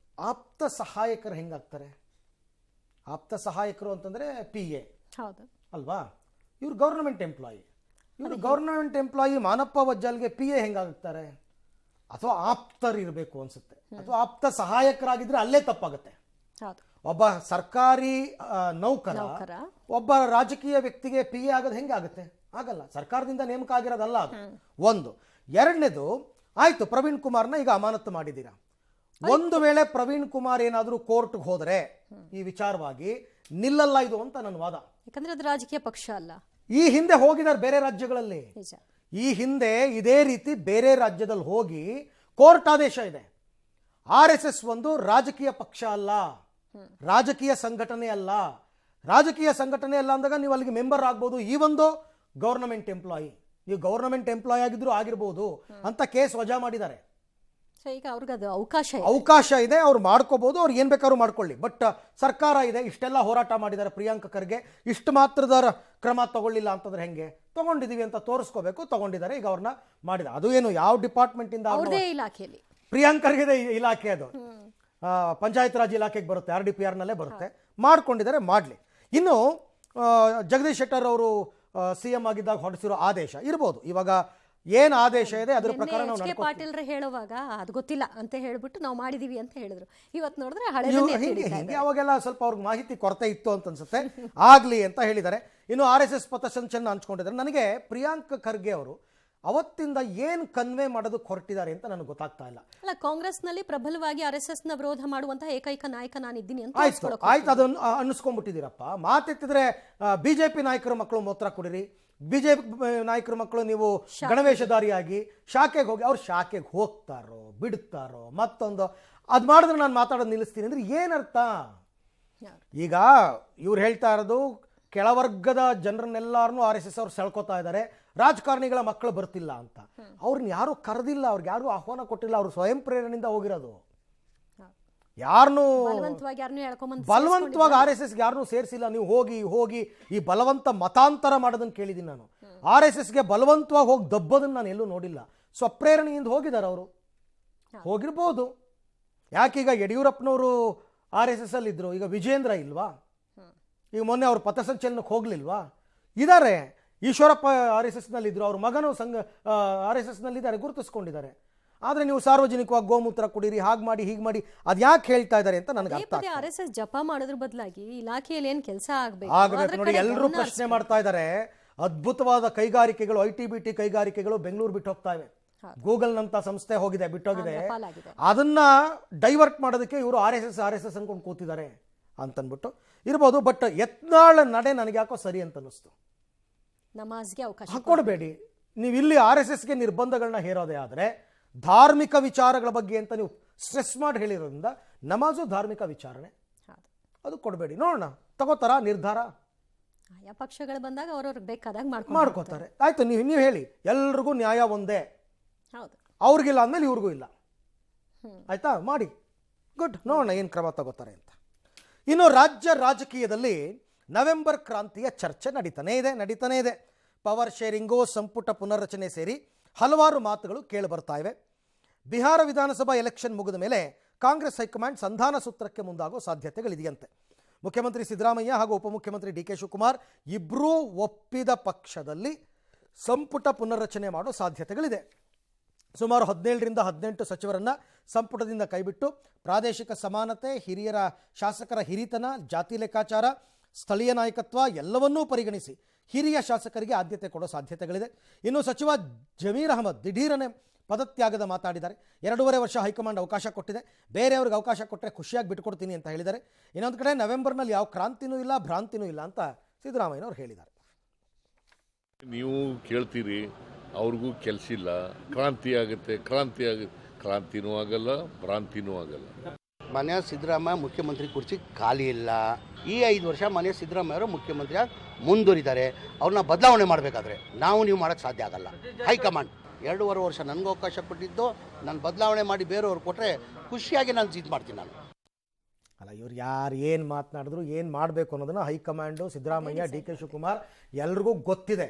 ಆಪ್ತ ಸಹಾಯಕರು ಹೆಂಗಾಗ್ತಾರೆ? ಆಪ್ತ ಸಹಾಯಕರು ಅಂತಂದರೆ PA ಹೌದು ಅಲ್ವಾ? ಇವ್ರು ಗೌರ್ನಮೆಂಟ್ ಎಂಪ್ಲಾಯಿ. ಇವರು ಗೌರ್ನಮೆಂಟ್ ಎಂಪ್ಲಾಯಿ ಮಾನಪ್ಪ ವಜ್ಜಲ್ಗೆ PA ಹೆಂಗಾಗ್ತಾರೆ? ಅಥವಾ ಆಪ್ತರು ಇರಬೇಕು ಅನ್ಸುತ್ತೆ, ಅಥವಾ ಆಪ್ತ ಸಹಾಯಕರಾಗಿದ್ರೆ ಅಲ್ಲೇ ತಪ್ಪಾಗುತ್ತೆ. ಹೌದು. ಒಬ್ಬ ಸರ್ಕಾರಿ ನೌಕರ ಒಬ್ಬ ರಾಜಕೀಯ ವ್ಯಕ್ತಿಗೆ PA ಆಗೋದು ಹೆಂಗಾಗುತ್ತೆ? ಆಗಲ್ಲ. ಸರ್ಕಾರದಿಂದ ನೇಮಕ ಆಗಿರೋದಲ್ಲ ಅದು. ಒಂದು. ಎರಡನೇದು, ಆಯ್ತು ಪ್ರವೀಣ್ ಕುಮಾರ್ನ ಈಗ ಅಮಾನತು ಮಾಡಿದ್ದೀರಾ. ಒಂದು ವೇಳೆ ಪ್ರವೀಣ್ ಕುಮಾರ್ ಏನಾದರೂ ಕೋರ್ಟ್ಗೆ ಹೋದರೆ ಈ ವಿಚಾರವಾಗಿ ನಿಲ್ಲಲ್ಲ ಇದು ಅಂತ ನನ್ನ ವಾದ. ಯಾಕಂದ್ರೆ ಅದು ರಾಜಕೀಯ ಪಕ್ಷ ಅಲ್ಲ. ಈ ಹಿಂದೆ ಹೋಗಿದ್ದಾರೆ ಬೇರೆ ರಾಜ್ಯಗಳಲ್ಲಿ. ನಿಜ. ಈ ಹಿಂದೆ ಇದೇ ರೀತಿ ಬೇರೆ ರಾಜ್ಯದಲ್ಲಿ ಹೋಗಿ ಕೋರ್ಟ್ ಆದೇಶ ಇದೆ. RSS ಒಂದು ರಾಜಕೀಯ ಪಕ್ಷ ಅಲ್ಲ, ರಾಜಕೀಯ ಸಂಘಟನೆ ಅಲ್ಲ. ರಾಜಕೀಯ ಸಂಘಟನೆ ಅಲ್ಲ ಅಂದಾಗ ನೀವು ಅಲ್ಲಿಗೆ ಮೆಂಬರ್ ಆಗ್ಬೋದು. ಈ ಒಂದು ಗೌರ್ನಮೆಂಟ್ ಎಂಪ್ಲಾಯಿ, ನೀವು ಗೌರ್ನಮೆಂಟ್ ಎಂಪ್ಲಾಯ್ ಆಗಿದ್ರು ಆಗಿರ್ಬೋದು ಅಂತ ಕೇಸ್ ವಜಾ ಮಾಡಿದ್ದಾರೆ. ಈಗ ಅವ್ರಿಗೆ ಅದು ಅವಕಾಶ ಇದೆ, ಅವ್ರು ಮಾಡ್ಕೋಬಹುದು, ಅವ್ರು ಏನ್ ಬೇಕಾದ್ರೂ ಮಾಡ್ಕೊಳ್ಳಿ. ಬಟ್ ಸರ್ಕಾರ ಇದೆ, ಇಷ್ಟೆಲ್ಲ ಹೋರಾಟ ಮಾಡಿದ್ದಾರೆ ಪ್ರಿಯಾಂಕ ಖರ್ಗೆ, ಇಷ್ಟು ಮಾತ್ರದ ಕ್ರಮ ತಗೊಳ್ಳಿಲ್ಲ ಅಂತಂದ್ರೆ ಹೆಂಗೆ? ತಗೊಂಡಿದೀವಿ ಅಂತ ತೋರಿಸ್ಕೋಬೇಕು, ತಗೊಂಡಿದ್ದಾರೆ, ಈಗ ಅವ್ರನ್ನ ಮಾಡಿದ. ಅದು ಏನು ಯಾವ ಡಿಪಾರ್ಟ್ಮೆಂಟ್ ಇಂದ? ಇಲಾಖೆಯಲ್ಲಿ ಪ್ರಿಯಾಂಕ್ ಖರ್ಗೆ ಇಲಾಖೆ, ಅದು ಪಂಚಾಯತ್ ರಾಜ್ ಇಲಾಖೆಗೆ ಬರುತ್ತೆ, RDPR ನಲ್ಲೇ ಬರುತ್ತೆ. ಮಾಡ್ಕೊಂಡಿದ್ದಾರೆ, ಮಾಡಲಿ. ಇನ್ನು ಜಗದೀಶ್ ಶೆಟ್ಟರ್ ಅವರು CM ಆಗಿದ್ದಾಗ ಹೊರಡಿಸಿರೋ ಆದೇಶ ಇರ್ಬೋದು. ಇವಾಗ ಏನ್ ಆದೇಶ ಇದೆ ಅದ್ರ ಪ್ರಕಾರ ನಾವು ನಡ್ಕೊತೀವಿ. ಪಾಟೀಲ್ ಹೇಳುವಾಗ ಅದು ಗೊತ್ತಿಲ್ಲ ಅಂತ ಹೇಳ್ಬಿಟ್ಟು ನಾವು ಮಾಡಿದೀವಿ ಅಂತ ಹೇಳಿದ್ರು. ಇವತ್ತು ನೋಡಿದ್ರೆ ಹಳೆ ಅವಾಗೆಲ್ಲ ಸ್ವಲ್ಪ ಅವ್ರಿಗೆ ಮಾಹಿತಿ ಕೊರತೆ ಇತ್ತು ಅಂತ ಅನ್ಸುತ್ತೆ, ಆಗ್ಲಿ ಅಂತ ಹೇಳಿದ್ದಾರೆ. ಇನ್ನು RSS ಪಥಸಂಚಲನ ಹಂಚ್ಕೊಂಡಿದ್ದಾರೆ. ನನಗೆ ಪ್ರಿಯಾಂಕ್ ಖರ್ಗೆ ಅವರು ಅವತ್ತಿಂದ ಏನ್ ಕನ್ವೆ ಮಾಡೋದಕ್ಕೆ ಹೊರಟಿದ್ದಾರೆ ಅಂತ ನನಗೆ ಗೊತ್ತಾಗ್ತಾ ಇಲ್ಲ. ಅಲ್ಲ, ಕಾಂಗ್ರೆಸ್ ನಲ್ಲಿ ಪ್ರಬಲವಾಗಿ RSS ನ ವಿರೋಧ ಮಾಡುವಂತಹ ಏಕೈಕ ನಾಯಕ ನಾನಿದ್ದೀನಿ ಅಂತ ಆಯ್ತು, ಅದನ್ನು ಅನ್ನಿಸ್ಕೊಂಡ್ಬಿಟ್ಟಿದ್ದೀರಪ್ಪ. ಮಾತೆತ್ತಿದ್ರೆ BJP ನಾಯಕರ ಮಕ್ಕಳು ಮೂತ್ರ ಕುಡಿರಿ, BJP ನಾಯಕರ ಮಕ್ಕಳು ನೀವು ಗಣವೇಶಧಾರಿಯಾಗಿ ಶಾಖೆಗೆ ಹೋಗಿ, ಅವ್ರು ಶಾಖೆಗೆ ಹೋಗ್ತಾರೋ ಬಿಡ್ತಾರೋ ಮತ್ತೊಂದು ಅದು ಮಾಡಿದ್ರೆ ನಾನು ಮಾತಾಡೋದು ನಿಲ್ಲಿಸ್ತೀನಿ ಅಂದ್ರೆ ಏನರ್ಥ? ಈಗ ಇವ್ರು ಹೇಳ್ತಾ ಇರೋದು ಕೆಳವರ್ಗದ ಜನರನ್ನೆಲ್ಲಾರನ್ನೂ RSS ಅವ್ರು ಸೆಳ್ಕೊತಾ ಇದ್ದಾರೆ, ರಾಜಕಾರಣಿಗಳ ಮಕ್ಕಳು ಬರ್ತಿಲ್ಲ ಅಂತ. ಅವ್ರನ್ನ ಯಾರು ಕರೆದಿಲ್ಲ, ಅವ್ರಿಗೆ ಯಾರು ಆಹ್ವಾನ ಕೊಟ್ಟಿಲ್ಲ, ಅವರು ಸ್ವಯಂ ಪ್ರೇರಣೆಯಿಂದ ಹೋಗಿರೋದು. ಯಾರನ್ನೂ ಬಲವಂತವಾಗಿ RSSಗೆ ಯಾರನ್ನೂ ಸೇರಿಸಿಲ್ಲ. ನೀವು ಹೋಗಿ ಹೋಗಿ ಈ ಬಲವಂತ ಮತಾಂತರ ಮಾಡೋದನ್ನು ಕೇಳಿದ್ದೀನಿ ನಾನು. RSSಗೆ ಬಲವಂತವಾಗಿ ಹೋಗಿ ದಬ್ಬೋದನ್ನು ನಾನು ಎಲ್ಲೂ ನೋಡಿಲ್ಲ. ಸ್ವಪ್ರೇರಣೆಯಿಂದ ಹೋಗಿದ್ದಾರೆ ಅವರು, ಹೋಗಿರ್ಬೋದು. ಯಾಕೀಗ ಯಡಿಯೂರಪ್ಪನವರು RSS ಅಲ್ಲಿ ಇದ್ರು, ಈಗ ವಿಜೇಂದ್ರ ಇಲ್ವಾ? ಈಗ ಮೊನ್ನೆ ಅವ್ರು ಪಥಸಂಚಲನಕ್ಕೆ ಹೋಗ್ಲಿಲ್ವಾ? ಇದ್ದಾರೆ. ಈಶ್ವರಪ್ಪ RSS ನಲ್ಲಿ ಇದ್ರು, ಅವ್ರ ಮಗನು RSS ನಲ್ಲಿ ಇದ್ದಾರೆ, ಗುರುತಿಸ್ಕೊಂಡಿದ್ದಾರೆ. ಆದ್ರೆ ನೀವು ಸಾರ್ವಜನಿಕವಾಗಿ ಗೋಮೂತ್ರ ಕುಡೀರಿ, ಹಾಗೆ ಮಾಡಿ ಹೀಗೆ ಮಾಡಿ, ಅದ್ ಯಾಕೆ ಹೇಳ್ತಾ ಇದ್ದಾರೆ ಅಂತ ನನಗೆ ಅರ್ಥ ಆಗ್ತಿಲ್ಲ. RSS ಜಪ ಮಾಡೋದ್ರ ಬದಲಾಗಿ ಇಲಾಖೆಯಲ್ಲಿ ಏನ್ ಕೆಲಸ ಆಗ್ಬೇಕು ನೋಡಿ. ಎಲ್ಲರೂ ಪ್ರಶ್ನೆ ಮಾಡ್ತಾ ಇದ್ದಾರೆ. ಅದ್ಭುತವಾದ ಕೈಗಾರಿಕೆಗಳು, IT-BT ಕೈಗಾರಿಕೆಗಳು ಬೆಂಗಳೂರು ಬಿಟ್ಟು ಹೋಗ್ತಾ ಇವೆ. ಗೂಗಲ್ ನಂತ ಸಂಸ್ಥೆ ಹೋಗಿದೆ, ಬಿಟ್ಟೋಗಿದೆ. ಅದನ್ನ ಡೈವರ್ಟ್ ಮಾಡೋದಕ್ಕೆ ಇವರು RSS ಅನ್ಕೊಂಡು ಕೂತಿದ್ದಾರೆ ಅಂತನ್ಬಿಟ್ಟು ಇರ್ಬೋದು. ಬಟ್ ಯತ್ನಾಳ್ ನಡೆ ನನಗೆ ಯಾಕೋ ಸರಿ ಅಂತ ಅನ್ನಿಸ್ತು. ನಮಾಜ್ಗೆ ಅವಕಾಶ ಕೊಡಬೇಡಿ. ನೀವು ಇಲ್ಲಿ RSSಗೆ ನಿರ್ಬಂಧಗಳನ್ನ ಹೇರೋದೇ ಆದರೆ ಧಾರ್ಮಿಕ ವಿಚಾರಗಳ ಬಗ್ಗೆ ಅಂತ ನೀವು ಸ್ಟ್ರೆಸ್ ಮಾಡಿ ಹೇಳಿರೋದ್ರಿಂದ ನಮಾಜು ಧಾರ್ಮಿಕ ವಿಚಾರಣೆ, ಅದು ಕೊಡಬೇಡಿ. ನೋಡೋಣ ತಗೋತಾರ ನಿರ್ಧಾರ. ಆಯಾ ಪಕ್ಷಗಳು ಬಂದಾಗ ಅವ್ರವ್ರಿಗೆ ಬೇಕಾದಾಗ ಮಾಡ್ಕೋತಾರೆ. ಆಯ್ತು, ನೀವು ಹೇಳಿ, ಎಲ್ರಿಗೂ ನ್ಯಾಯ ಒಂದೇ, ಅವ್ರಿಗಿಲ್ಲ ಅಂದಮೇಲೆ ಇವ್ರಿಗೂ ಇಲ್ಲ, ಆಯ್ತಾ? ಮಾಡಿ, ಗುಡ್. ನೋಡೋಣ ಏನು ಕ್ರಮ ತಗೋತಾರೆ ಅಂತ. ಇನ್ನು ರಾಜ್ಯ ರಾಜಕೀಯದಲ್ಲಿ ನವೆಂಬರ್ ಕ್ರಾಂತಿಯ ಚರ್ಚೆ ನಡೀತಾನೇ ಇದೆ. ಪವರ್ ಶೇರಿಂಗು, ಸಂಪುಟ ಪುನರ್ರಚನೆ ಸೇರಿ ಹಲವಾರು ಮಾತುಗಳು ಕೇಳಿಬರ್ತಾ ಇವೆ. ಬಿಹಾರ ವಿಧಾನಸಭಾ ಎಲೆಕ್ಷನ್ ಮುಗಿದ ಮೇಲೆ ಕಾಂಗ್ರೆಸ್ ಹೈಕಮಾಂಡ್ ಸಂಧಾನ ಸೂತ್ರಕ್ಕೆ ಮುಂದಾಗೋ ಸಾಧ್ಯತೆಗಳಿದೆಯಂತೆ. ಮುಖ್ಯಮಂತ್ರಿ ಸಿದ್ದರಾಮಯ್ಯ ಹಾಗೂ ಉಪಮುಖ್ಯಮಂತ್ರಿ DK ಶಿವಕುಮಾರ್ ಇಬ್ಬರೂ ಒಪ್ಪಿದ ಪಕ್ಷದಲ್ಲಿ ಸಂಪುಟ ಪುನರ್ರಚನೆ ಮಾಡೋ ಸಾಧ್ಯತೆಗಳಿದೆ. ಸುಮಾರು 17ರಿಂದ 18 ಸಚಿವರನ್ನು ಸಂಪುಟದಿಂದ ಕೈಬಿಟ್ಟು ಪ್ರಾದೇಶಿಕ ಸಮಾನತೆ, ಹಿರಿಯರ ಶಾಸಕರ ಹಿರಿತನ, ಜಾತಿ ಲೆಕ್ಕಾಚಾರ, ಸ್ಥಳೀಯ ನಾಯಕತ್ವ ಎಲ್ಲವನ್ನೂ ಪರಿಗಣಿಸಿ ಹಿರಿಯ ಶಾಸಕರಿಗೆ ಆದ್ಯತೆ ಕೊಡೋ ಸಾಧ್ಯತೆಗಳಿದೆ. ಇನ್ನು ಸಚಿವ ಜಮೀರ್ ಅಹಮದ್ ದಿಢೀರನೆ ಪದತ್ಯಾಗದ ಮಾತಾಡಿದ್ದಾರೆ. 2.5 ವರ್ಷ ಹೈಕಮಾಂಡ್ ಅವಕಾಶ ಕೊಟ್ಟಿದೆ, ಬೇರೆಯವ್ರಿಗೆ ಅವಕಾಶ ಕೊಟ್ಟರೆ ಖುಷಿಯಾಗಿ ಬಿಟ್ಕೊಡ್ತೀನಿ ಅಂತ ಹೇಳಿದ್ದಾರೆ. ಇನ್ನೊಂದು ಕಡೆ ನವೆಂಬರ್ನಲ್ಲಿ ಯಾವ ಕ್ರಾಂತಿನೂ ಇಲ್ಲ, ಭ್ರಾಂತಿನೂ ಇಲ್ಲ ಅಂತ ಸಿದ್ದರಾಮಯ್ಯನವರು ಹೇಳಿದ್ದಾರೆ. ನೀವು ಕೇಳ್ತೀರಿ, ಅವ್ರಿಗೂ ಕೆಲಸ ಇಲ್ಲ, ಕ್ರಾಂತಿ ಆಗುತ್ತೆ, ಕ್ರಾಂತಿನೂ ಆಗಲ್ಲ, ಭ್ರಾಂತಿನೂ ಆಗಲ್ಲ. ಮನೆ ಸಿದ್ದರಾಮಯ್ಯ ಮುಖ್ಯಮಂತ್ರಿ ಕುರ್ಚಿ ಖಾಲಿ ಇಲ್ಲ. ಈ 5 ವರ್ಷ ಮನೆ ಸಿದ್ದರಾಮಯ್ಯ ಅವರು ಮುಖ್ಯಮಂತ್ರಿಯಾಗಿ ಮುಂದುವರಿದ್ದಾರೆ. ಅವ್ರನ್ನ ಬದಲಾವಣೆ ಮಾಡಬೇಕಾದ್ರೆ ನೀವು ಮಾಡೋಕ್ಕೆ ಸಾಧ್ಯ ಆಗಲ್ಲ. ಹೈಕಮಾಂಡ್ 2.5 ವರ್ಷ ನನಗೂ ಅವಕಾಶ ಕೊಟ್ಟಿದ್ದು, ನಾನು ಬದಲಾವಣೆ ಮಾಡಿ ಬೇರೆಯವ್ರು ಕೊಟ್ಟರೆ ಖುಷಿಯಾಗಿ ನಾನು ಇದು ಮಾಡ್ತೀನಿ. ನಾನು ಅಲ್ಲ, ಇವ್ರು ಯಾರು ಏನು ಮಾತನಾಡಿದ್ರು, ಏನು ಮಾಡಬೇಕು ಅನ್ನೋದನ್ನು high command, Siddaramaiah, D K Shivakumar ಎಲ್ರಿಗೂ ಗೊತ್ತಿದೆ.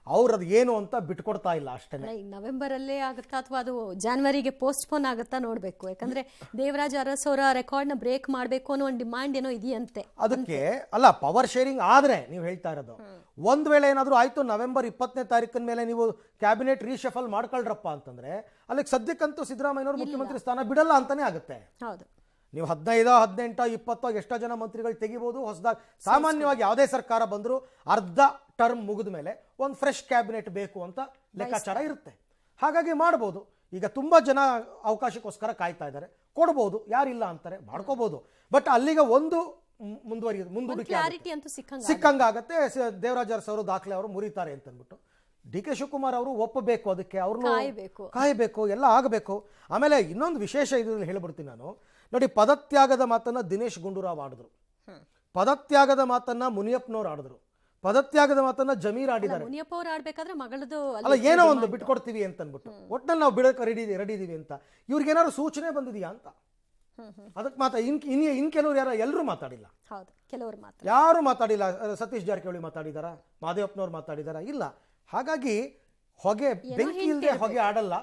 ಅವ್ರು ಅದು ಏನು ಅಂತ ಬಿಟ್ಕೊಡ್ತಾ ಇಲ್ಲ ಅಷ್ಟೇ. ನವೆಂಬರ್ ಅಲ್ಲೇ ಆಗುತ್ತಾ ಅಥವಾ ಅದು ಜಾನ್ವರಿಗೆ ಪೋಸ್ಟ್ಪೋನ್ ಆಗುತ್ತಾ ನೋಡ್ಬೇಕು. ಯಾಕಂದ್ರೆ ದೇವರಾಜ್ ಅರಸ್ ಅವರ ರೆಕಾರ್ಡ್ನ ಬ್ರೇಕ್ ಮಾಡಬೇಕು ಅನ್ನೋ ಒಂದು ಡಿಮಾಂಡ್ ಏನೋ ಇದೆಯಂತೆ. ಅದಕ್ಕೆ ಅಲ್ಲ, ಪವರ್ ಶೇರಿಂಗ್ ಆದ್ರೆ ನೀವು ಹೇಳ್ತಾ ಇರೋದು, ಒಂದ್ ವೇಳೆ ಏನಾದರೂ ಆಯ್ತು ನವೆಂಬರ್ 20ನೇ ತಾರೀಕಿನ ಮೇಲೆ ನೀವು ಕ್ಯಾಬಿನೆಟ್ ರೀಶಫಲ್ ಮಾಡ್ಕೊಳ್ರಪ್ಪ ಅಂತಂದ್ರೆ ಅಲ್ಲಿಗೆ ಸದ್ಯಕ್ಕಂತೂ ಸಿದ್ದರಾಮಯ್ಯನವರು ಮುಖ್ಯಮಂತ್ರಿ ಸ್ಥಾನ ಬಿಡಲ್ಲ ಅಂತಾನೆ ಆಗುತ್ತೆ. ಹೌದು, ನೀವು 15, 18, 20 ಎಷ್ಟೋ ಜನ ಮಂತ್ರಿಗಳು ತೆಗಿಬಹುದು ಹೊಸದಾಗಿ. ಸಾಮಾನ್ಯವಾಗಿ ಯಾವುದೇ ಸರ್ಕಾರ ಬಂದರೂ ಅರ್ಧ ಟರ್ಮ್ ಮುಗಿದ ಮೇಲೆ ಒಂದು ಫ್ರೆಶ್ ಕ್ಯಾಬಿನೆಟ್ ಬೇಕು ಅಂತ ಲೆಕ್ಕಾಚಾರ ಇರುತ್ತೆ. ಹಾಗಾಗಿ ಮಾಡ್ಬೋದು. ಈಗ ತುಂಬ ಜನ ಅವಕಾಶಕ್ಕೋಸ್ಕರ ಕಾಯ್ತಾ ಇದ್ದಾರೆ, ಕೊಡ್ಬೋದು, ಯಾರಿಲ್ಲ ಅಂತಾರೆ, ಮಾಡ್ಕೋಬಹುದು. ಬಟ್ ಅಲ್ಲಿಗೆ ಒಂದು ಮುಂದೂಡಿಕೆ ಸಿಕ್ಕಂಗಾಗತ್ತೆ. ದೇವರಾಜ್ ಅರಸ್ ಅವರು ದಾಖಲೆ ಅವರು ಮುರಿತಾರೆ ಅಂತಂದ್ಬಿಟ್ಟು ಡಿ ಕೆ ಶಿವಕುಮಾರ್ ಅವರು ಒಪ್ಪಬೇಕು, ಅದಕ್ಕೆ ಅವ್ರನ್ನ ಕಾಯಬೇಕು, ಎಲ್ಲ ಆಗಬೇಕು. ಆಮೇಲೆ ಇನ್ನೊಂದು ವಿಶೇಷ ಇದರಲ್ಲಿ ಹೇಳ್ಬಿಡ್ತೀನಿ ನಾನು ನೋಡಿ. ಪದತ್ಯಾಗದ ಮಾತನ್ನ ದಿನೇಶ್ ಗುಂಡೂರಾವ್ ಆಡಿದ್ರು, ಪದತ್ಯಾಗದ ಮಾತನ್ನ ಮುನಿಯಪ್ಪನವ್ರು ಆಡಿದ್ರು, ಪದತ್ಯಾಗದ ಮಾತನ್ನ ಜಮೀರ್ ಆಡಿದ್ದಾರೆ. ಅಲ್ಲ, ಏನೋ ಒಂದು ಬಿಟ್ಕೊಡ್ತೀವಿ ಅಂತ ಅಂದ್ಬಿಟ್ಟು ಒಟ್ನಲ್ಲಿ ನಾವು ಬಿಡಕ್ಕೆ ರೆಡಿ ಇದೀವಿ ಅಂತ. ಇವ್ರಿಗೆ ಏನಾದ್ರು ಸೂಚನೆ ಬಂದಿದೆಯಾ ಅಂತ ಅದಕ್ಕೆ ಇನ್ ಕೆಲವರು ಎಲ್ಲರೂ ಮಾತಾಡಿಲ್ಲ, ಯಾರು ಮಾತಾಡಿಲ್ಲ. ಸತೀಶ್ ಜಾರಕಿಹೊಳಿ ಮಾತಾಡಿದಾರ, ಮಾದೇವಪ್ಪನವ್ರು ಮಾತಾಡಿದಾರ? ಇಲ್ಲ. ಹಾಗಾಗಿ ಬೆಂಕಿ ಇಲ್ಲದೆ ಹೊಗೆ ಆಡಲ್ಲ.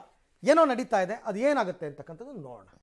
ಏನೋ ನಡೀತಾ ಇದೆ, ಅದು ಏನಾಗುತ್ತೆ ಅಂತಕ್ಕಂಥದ್ದು ನೋಡೋಣ.